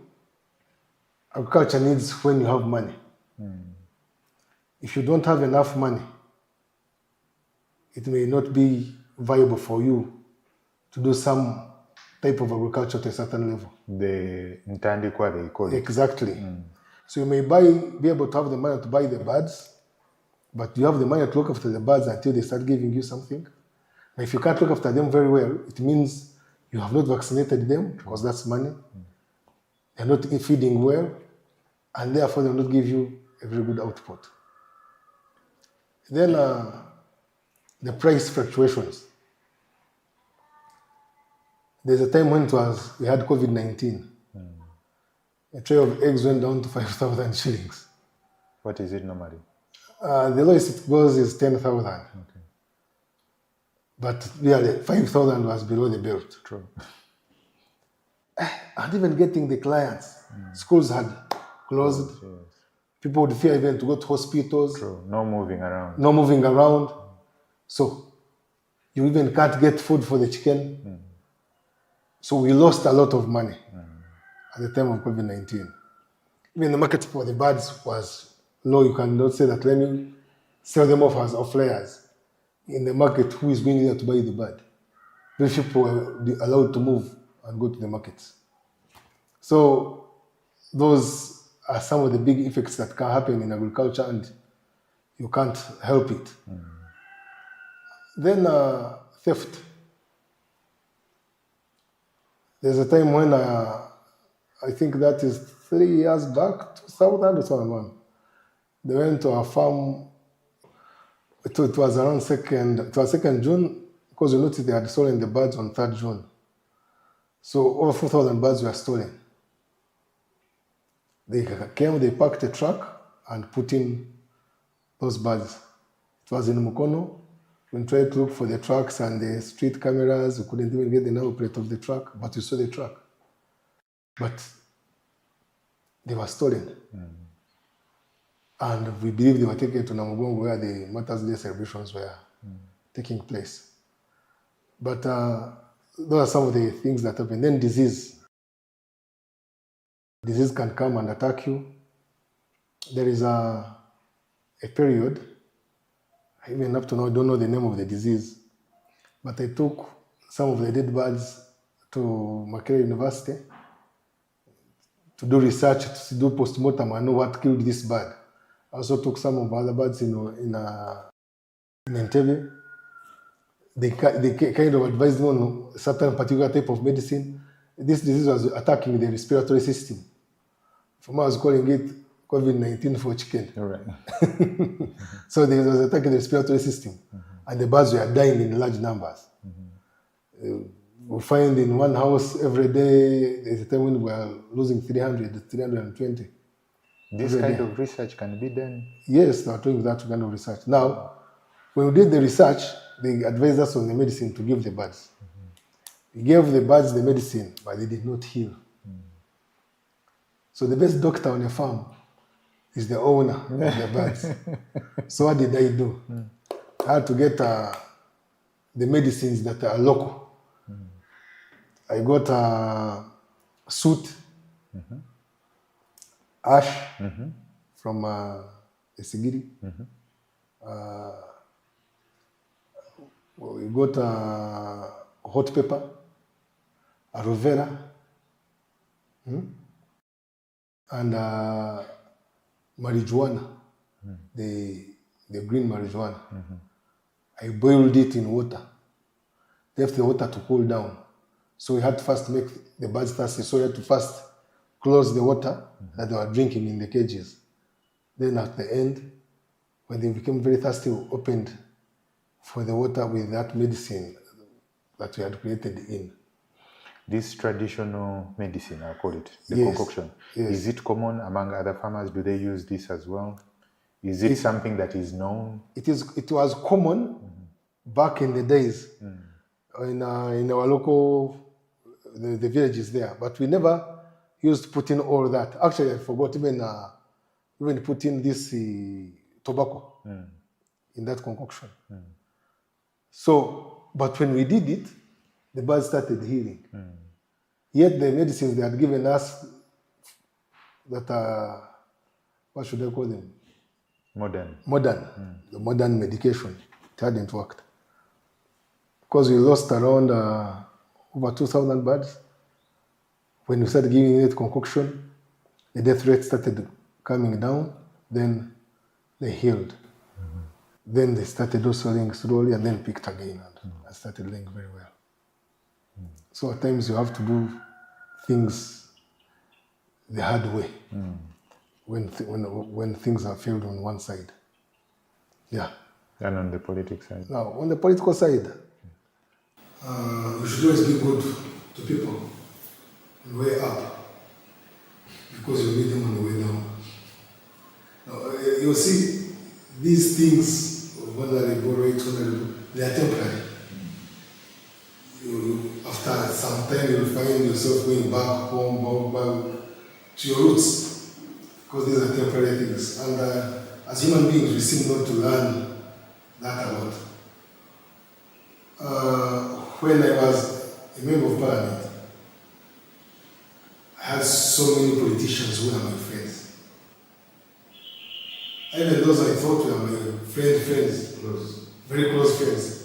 A: agriculture needs when you have money. If you don't have enough money, it may not be viable for you to do some type of agriculture to a certain level.
C: The intandikwa they call it.
A: Exactly. So you may be able to have the money to buy the birds, but you have the money to look after the birds until they start giving you something. And if you can't look after them very well, it means you have not vaccinated them because that's money. They're not feeding well, and therefore they'll not give you a very good output. Then the price fluctuations. There's a time when we had COVID-19. A tray of eggs went down to 5,000 shillings.
C: What is it normally?
A: The lowest it goes is 10,000.
C: Okay.
A: But really, 5,000 was below the belt.
C: True.
A: And even getting the clients, schools had closed.
C: Yes.
A: People would fear even to go to hospitals.
C: True. No moving around.
A: No moving around. So you even can't get food for the chicken. So we lost a lot of money at the time of COVID-19. Even the market for the birds was low. You cannot say that let me sell them off as off layers. In the market, who is going there to buy the bird? Very few people were allowed to move and go to the markets. So those are some of the big effects that can happen in agriculture, and you can't help it. Then theft. There's a time when I think that is 3 years back, 2000 or 2001. They went to a farm. It was around 2nd June, because you noticed they had stolen the birds on 3rd June. So over 4,000 birds were stolen. They came, they parked a truck and put in those birds. It was in Mukono. We tried to look for the trucks and the street cameras. We couldn't even get the number plate of the truck, but we saw the truck. But they were stolen. And we believe they were taken to Namugongo, where the Mother's Day celebrations were taking place. But those are some of the things that happen. Then disease. Disease can come and attack you. There is a period, even up to now I don't know the name of the disease, but I took some of the dead birds to Makerere University to do research, to do post-mortem and know what killed this bird. I also took some of other birds in Entebbe. They kind of advised me on a certain particular type of medicine. This disease was attacking the respiratory system. For me, I was calling it COVID-19 for chicken.
C: All right.
A: So it was attacking the respiratory system. And the birds were dying in large numbers. We find in one house every day, there's a time when we are losing 300, 320.
C: This kind of research can be done?
A: Yes, they are doing that kind of research. Now, when we did the research, they advised us on the medicine to give the birds. We gave the birds the medicine, but they did not heal. So the best doctor on a farm is the owner of the birds. So what did I do? I had to get the medicines that are local. I got soot, ash from Esigiri. We got hot pepper, aloe vera, and marijuana, the green marijuana. I boiled it in water, left the water to cool down. So we had to first make the birds thirsty, so we had to first close the water that they were drinking in the cages. Then at the end, when they became very thirsty, we opened for the water with that medicine that we had created in.
C: This traditional medicine, I call it, the
A: Yes,
C: concoction,
A: yes.
C: is it common among other farmers? Do they use this as well? Is it something that is known?
A: It was common back in the days in our local, the villages there, but we never used to put in all that. Actually, I forgot even put in this tobacco in that concoction. So, but when we did it, the birds started healing. Yet the medicines they had given us that are, what should I call them? Modern. The modern medication, it hadn't worked. Because we lost around over 2,000 birds. When we started giving it concoction, the death rate started coming down, then they healed. Then they started also laying slowly and then picked again and started laying very well. So at times you have to do things the hard way when things are failed on one side. Yeah.
C: And on the politics side?
A: Now, on the political side, we should always be good to people on the way up because you meet them on the way down. Now, you'll see these things, vulnerable, they are temporary. After some time, you'll find yourself going back home, back to your roots, because these are temporary things. And as human beings, we seem not to learn that a lot. When I was a member of parliament, I had so many politicians who were my friends. Even those I thought were my friends, very close friends.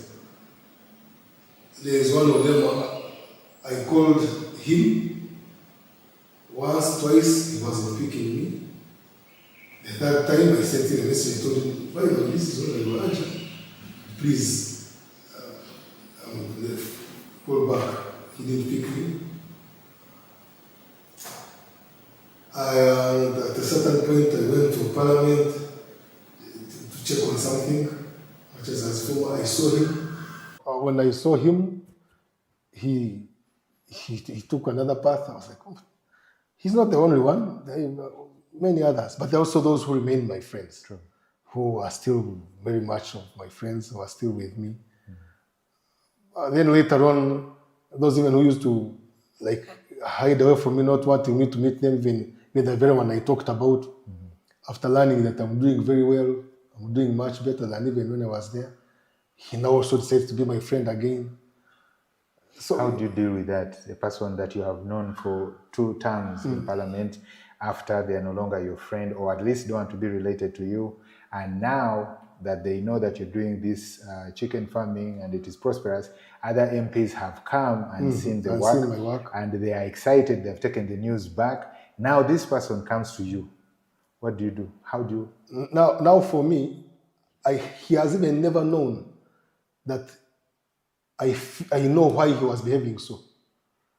A: There is one of them, I called him once, twice, he wasn't picking me. At that time, I sent him a message, I told him, "Well, this is Honorable Aja. Please, call back." He didn't pick me. And at a certain point, I went to Parliament to check on something, much as former. I saw him. When I saw him, he took another path. I was like, oh, he's not the only one. There are many others, but there are also those who remain my friends,
C: True.
A: who are still very much of my friends, who are still with me. Then later on, those even who used to like hide away from me, not wanting me to meet them, even the very one I talked about, after learning that I'm doing very well, I'm doing much better than even when I was there, he now also decided to be my friend again. So
C: how do you deal with that? A person that you have known for 2 terms in parliament, after they are no longer your friend, or at least don't want to be related to you, and now that they know that you're doing this chicken farming and it is prosperous, other MPs have come and seen the work,
A: seen my work,
C: and they are excited, they've taken the news back. Now this person comes to you. What do you do? How do you?
A: Now for me, he has even never known that I know why he was behaving so,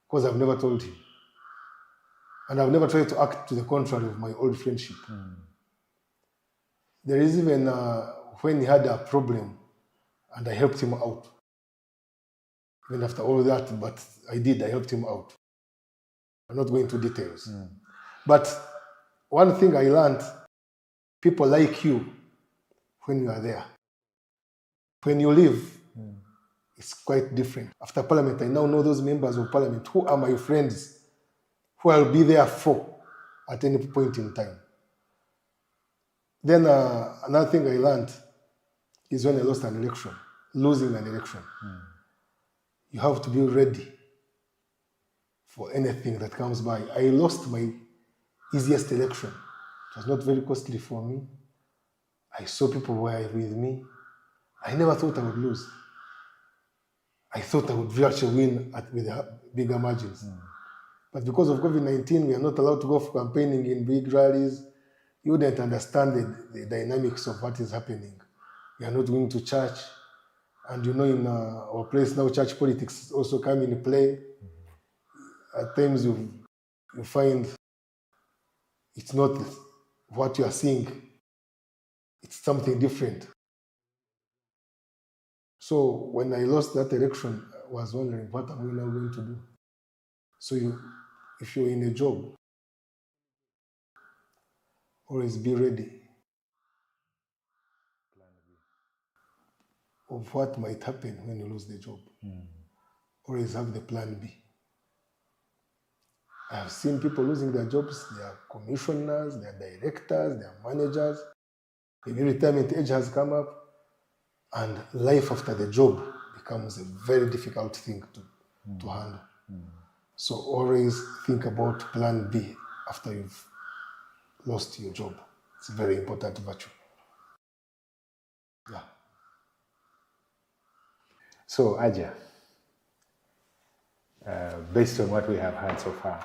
A: because I've never told him. And I've never tried to act to the contrary of my old friendship. There is even when he had a problem and I helped him out. Even after all that, but I helped him out. I'm not going into details. But one thing I learned, people like you when you are there. When you leave, it's quite different. After Parliament, I now know those members of Parliament who are my friends, who I'll be there for at any point in time. Then another thing I learned is when I lost an election, losing an election. You have to be ready for anything that comes by. I lost my easiest election. It was not very costly for me. I saw people were with me. I never thought I would lose. I thought I would actually win with bigger margins. But because of COVID-19, we are not allowed to go for campaigning in big rallies. You wouldn't understand the dynamics of what is happening. We are not going to church. And you know, in our place now, church politics also come into play. At times you find it's not what you are seeing. It's something different. So when I lost that election, I was wondering, what am I now going to do? So if you're in a job, always be ready of what might happen when you lose the job. Always have the plan B. I have seen people losing their jobs. They are commissioners, they are directors, they are managers. The retirement age has come up, and life after the job becomes a very difficult thing to handle. So always think about plan B after you've lost your job. It's a very important virtue. Yeah.
C: So Aja, based on what we have heard so far,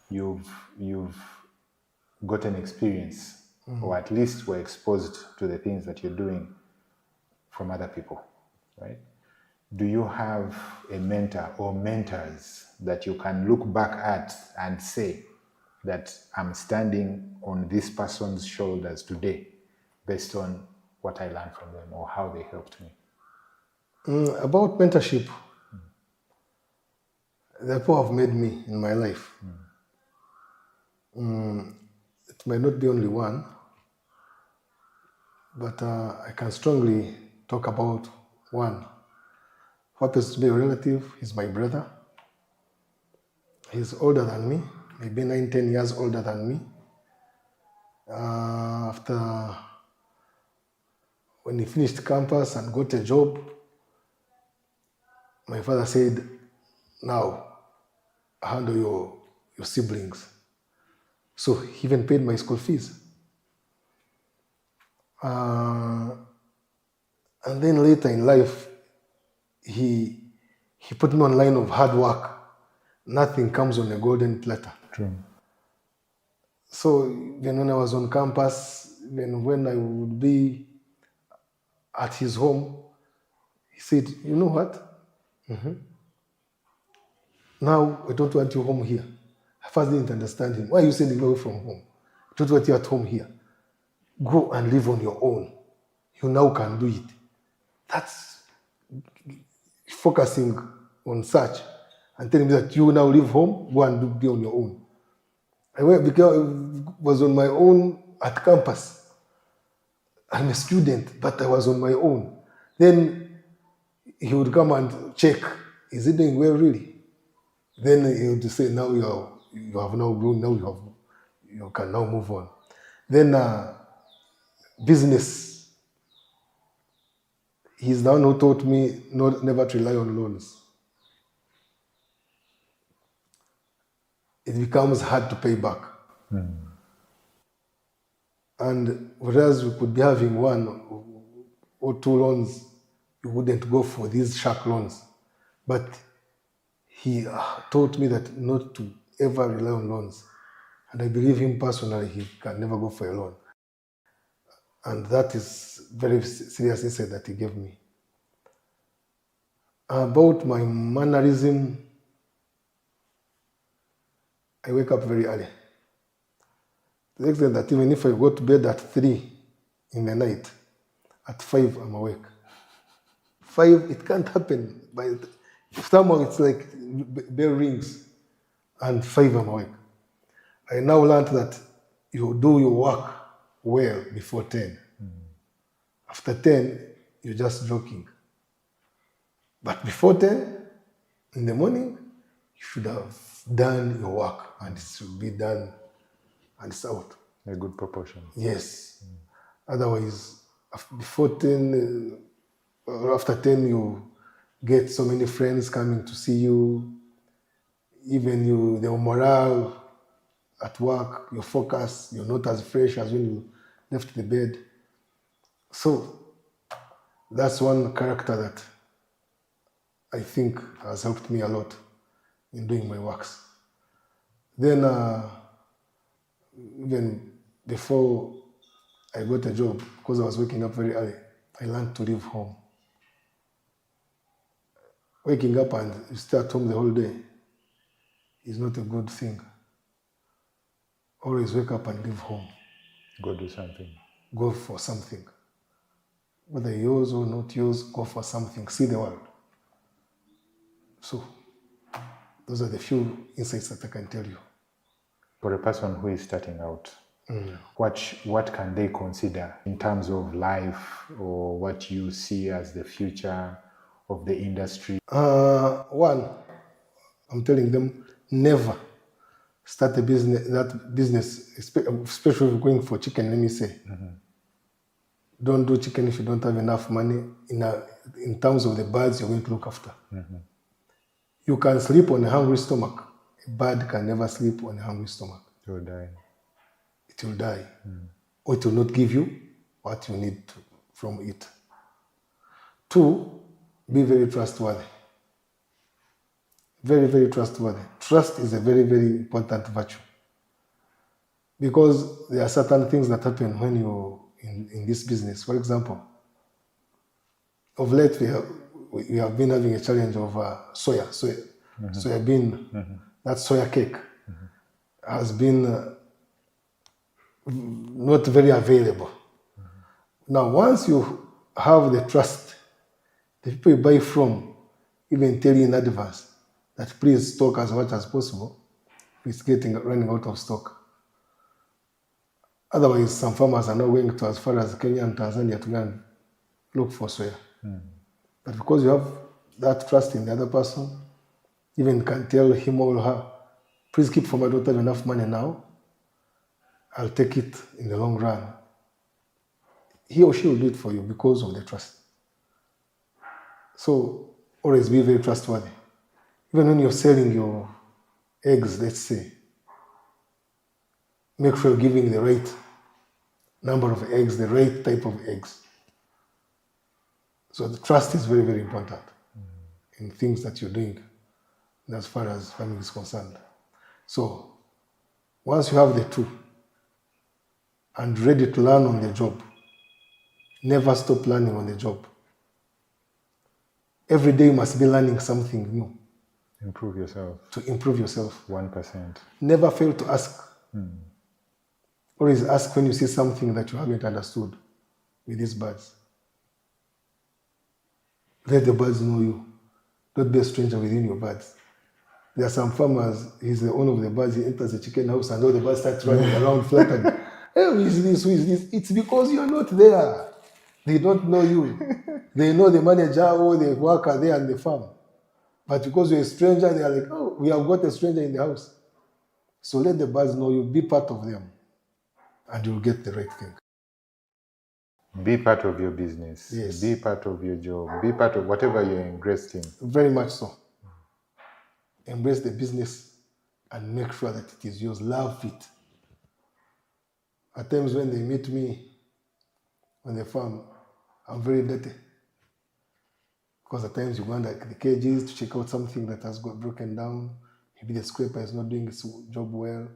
C: you've gotten experience, or at least were exposed to the things that you're doing from other people, right? Do you have a mentor or mentors that you can look back at and say that I'm standing on this person's shoulders today based on what I learned from them or how they helped me?
A: About mentorship, The people have made me in my life. It might not be only one, but I can strongly talk about one. Who happens to be a relative, he's my brother. He's older than me, maybe 9-10 years older than me. After when he finished campus and got a job, my father said, now handle your siblings. So he even paid my school fees. And then later in life, he put me on line of hard work. Nothing comes on a golden platter.
C: True.
A: So even when I was on campus, even when I would be at his home, he said, you know what? Now I don't want you home here. I first didn't understand him. Why are you sending me away from home? I don't want you at home here. Go and live on your own. You now can do it. That's focusing on such and telling me that you now leave home, go and be on your own. I was on my own at campus. I'm a student, but I was on my own. Then he would come and check, is he doing well really? Then he would say, now you have now grown, now you can now move on. Then business. He's the one who taught me never to rely on loans. It becomes hard to pay back. And whereas we could be having one or two loans, you wouldn't go for these shark loans. But he taught me that not to ever rely on loans. And I believe him personally, he can never go for a loan. And that is very serious insight that he gave me. About my mannerism, I wake up very early. To the extent that even if I go to bed at 3 in the night, at 5 I'm awake. 5, it can't happen. Somehow it's like bell rings and 5 I'm awake. I now learned that you do your work well before 10. After 10, you're just joking. But before 10, in the morning, you should have done your work and it should be done and it's out.
C: A good proportion.
A: Yes. Otherwise, before 10, or after 10, you get so many friends coming to see you. Even the morale at work, your focus, you're not as fresh as when you left the bed. So that's one character that I think has helped me a lot in doing my works. Then even before I got a job, because I was waking up very early, I learned to leave home. Waking up and you stay at home the whole day is not a good thing. Always wake up and leave home.
C: Go do something.
A: Go for something. Whether yours or not yours, go for something. See the world. So, those are the few insights that I can tell you.
C: For a person who is starting out, what can they consider in terms of life or what you see as the future of the industry?
A: One, I'm telling them, never start a business, especially if you're going for chicken, let me say. Don't do chicken if you don't have enough money in terms of the birds you're going to look after. You can sleep on a hungry stomach. A bird can never sleep on a hungry stomach.
C: It will die.
A: It will die. Or it will not give you what you need from it. 2, be very trustworthy. Very, very trustworthy. Trust is a very, very important virtue. Because there are certain things that happen when you're in this business. For example, of late we have been having a challenge of soybean, that soya cake has been not very available. Now, once you have the trust, the people you buy from even tell you in advance that please stock as much as possible. It's running out of stock. Otherwise, some farmers are not going to as far as Kenya and Tanzania to go and look for soya. But because you have that trust in the other person, even can tell him or her, please keep for my daughter enough money now. I'll take it in the long run. He or she will do it for you because of the trust. So always be very trustworthy. Even when you're selling your eggs, let's say, make sure you're giving the right number of eggs, the right type of eggs. So the trust is very, very important in things that you're doing as far as farming is concerned. So once you have the two and ready to learn on the job, never stop learning on the job. Every day you must be learning something new.
C: Improve yourself.
A: To improve yourself.
C: 1%.
A: Never fail to ask. Always ask when you see something that you haven't understood with these birds. Let the birds know you. Don't be a stranger within your birds. There are some farmers, he's the owner of the birds, he enters the chicken house and all the birds start running around fluttering. Hey, who is this? Who is this? It's because you're not there. They don't know you. They know the manager or the worker there on the farm. But because you're a stranger, they are like, oh, we have got a stranger in the house. So let the birds know you, be part of them, and you'll get the right thing.
C: Be part of your business.
A: Yes.
C: Be part of your job. Be part of whatever you're engrossed in.
A: Very much so. Embrace the business and make sure that it is yours. Love it. At times when they meet me on the farm, I'm very dirty. Because at times you go under the cages to check out something that has got broken down. Maybe the scraper is not doing its job well.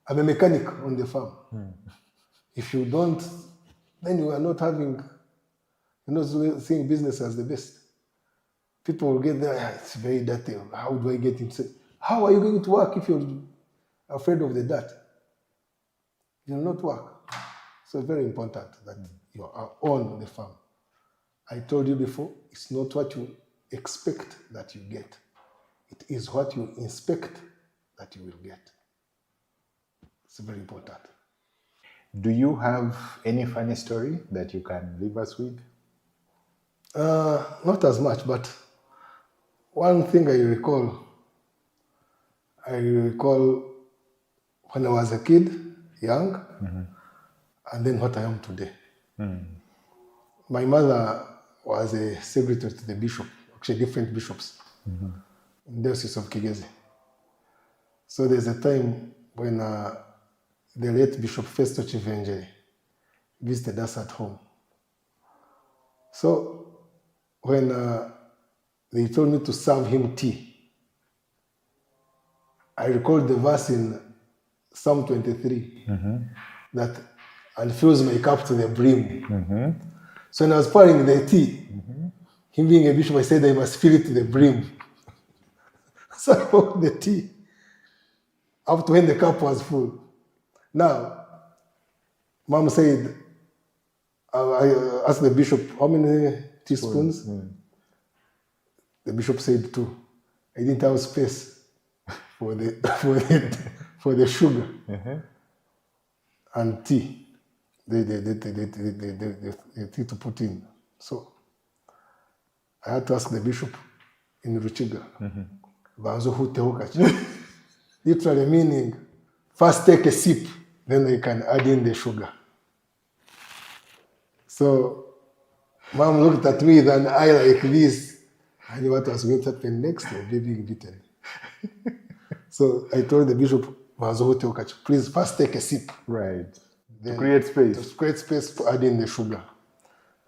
A: I'm a mechanic on the farm. If you don't, then you are not having, you're not seeing business as the best. People will get there, it's very dirty. How do I get inside? How are you going to work if you're afraid of the dirt? You will not work. So it's very important that you are on the farm. I told you before, it's not what you expect that you get. It is what you inspect that you will get. It's very important.
C: Do you have any funny story that you can leave us with?
A: Not as much, but one thing I recall when I was a kid, young, and then what I am today. My mother was a secretary to the bishop, actually different bishops, in the Diocese of Kigezi. So there's a time when the late Bishop Festo Chivenjeri visited us at home. So when they told me to serve him tea, I recalled the verse in Psalm 23 that, and fills my cup to the brim. So when I was pouring the tea, him being a bishop, I said I must fill it to the brim. So I poured the tea up to when the cup was full. Now, Mom said, I asked the bishop, how many teaspoons? The bishop said 2. I didn't have space for the sugar and tea, the tea to put in. So I had to ask the bishop in Ruchiga, literally meaning, first take a sip, then I can add in the sugar. So Mom looked at me with an eye like this. I knew what was going to happen next, or being beaten. So I told the bishop, please first take a sip.
C: Right.
A: Then
C: To create space.
A: To create space to add in the sugar.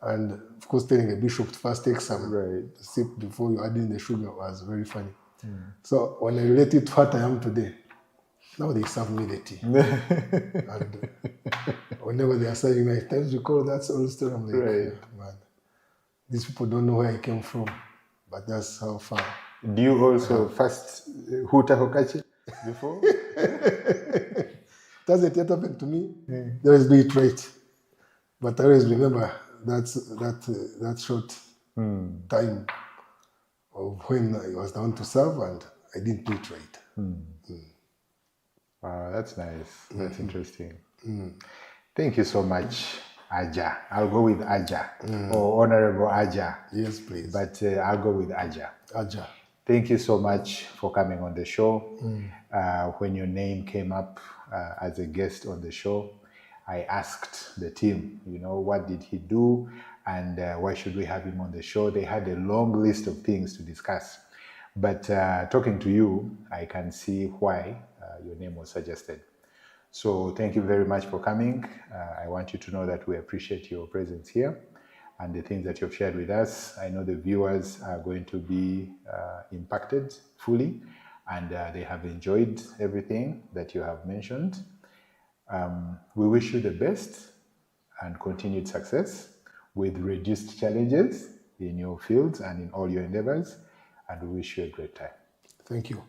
A: And of course, telling a bishop to first take some sip before you add in the sugar was very funny. So when I related to what I am today, now they serve me the tea. And whenever they are serving me, at times you call that old story. I'm like, man, these people don't know where I came from, but that's how far.
C: Do you also fast huta hokachi before?
A: Doesn't yet happen to me. They always do it right. But I always remember that short time of when I was down to serve, and I didn't do it right.
C: Wow, that's nice. That's interesting. Thank you so much, Aja. I'll go with Aja or Honorable Aja.
A: Yes, please.
C: But I'll go with Aja.
A: Aja.
C: Thank you so much for coming on the show. When your name came up as a guest on the show, I asked the team, what did he do and why should we have him on the show? They had a long list of things to discuss. But talking to you, I can see why your name was suggested. So thank you very much for coming. I want you to know that we appreciate your presence here and the things that you've shared with us. I know the viewers are going to be impacted fully, and they have enjoyed everything that you have mentioned. We wish you the best and continued success with reduced challenges in your fields and in all your endeavors, and we wish you a great time.
A: Thank you.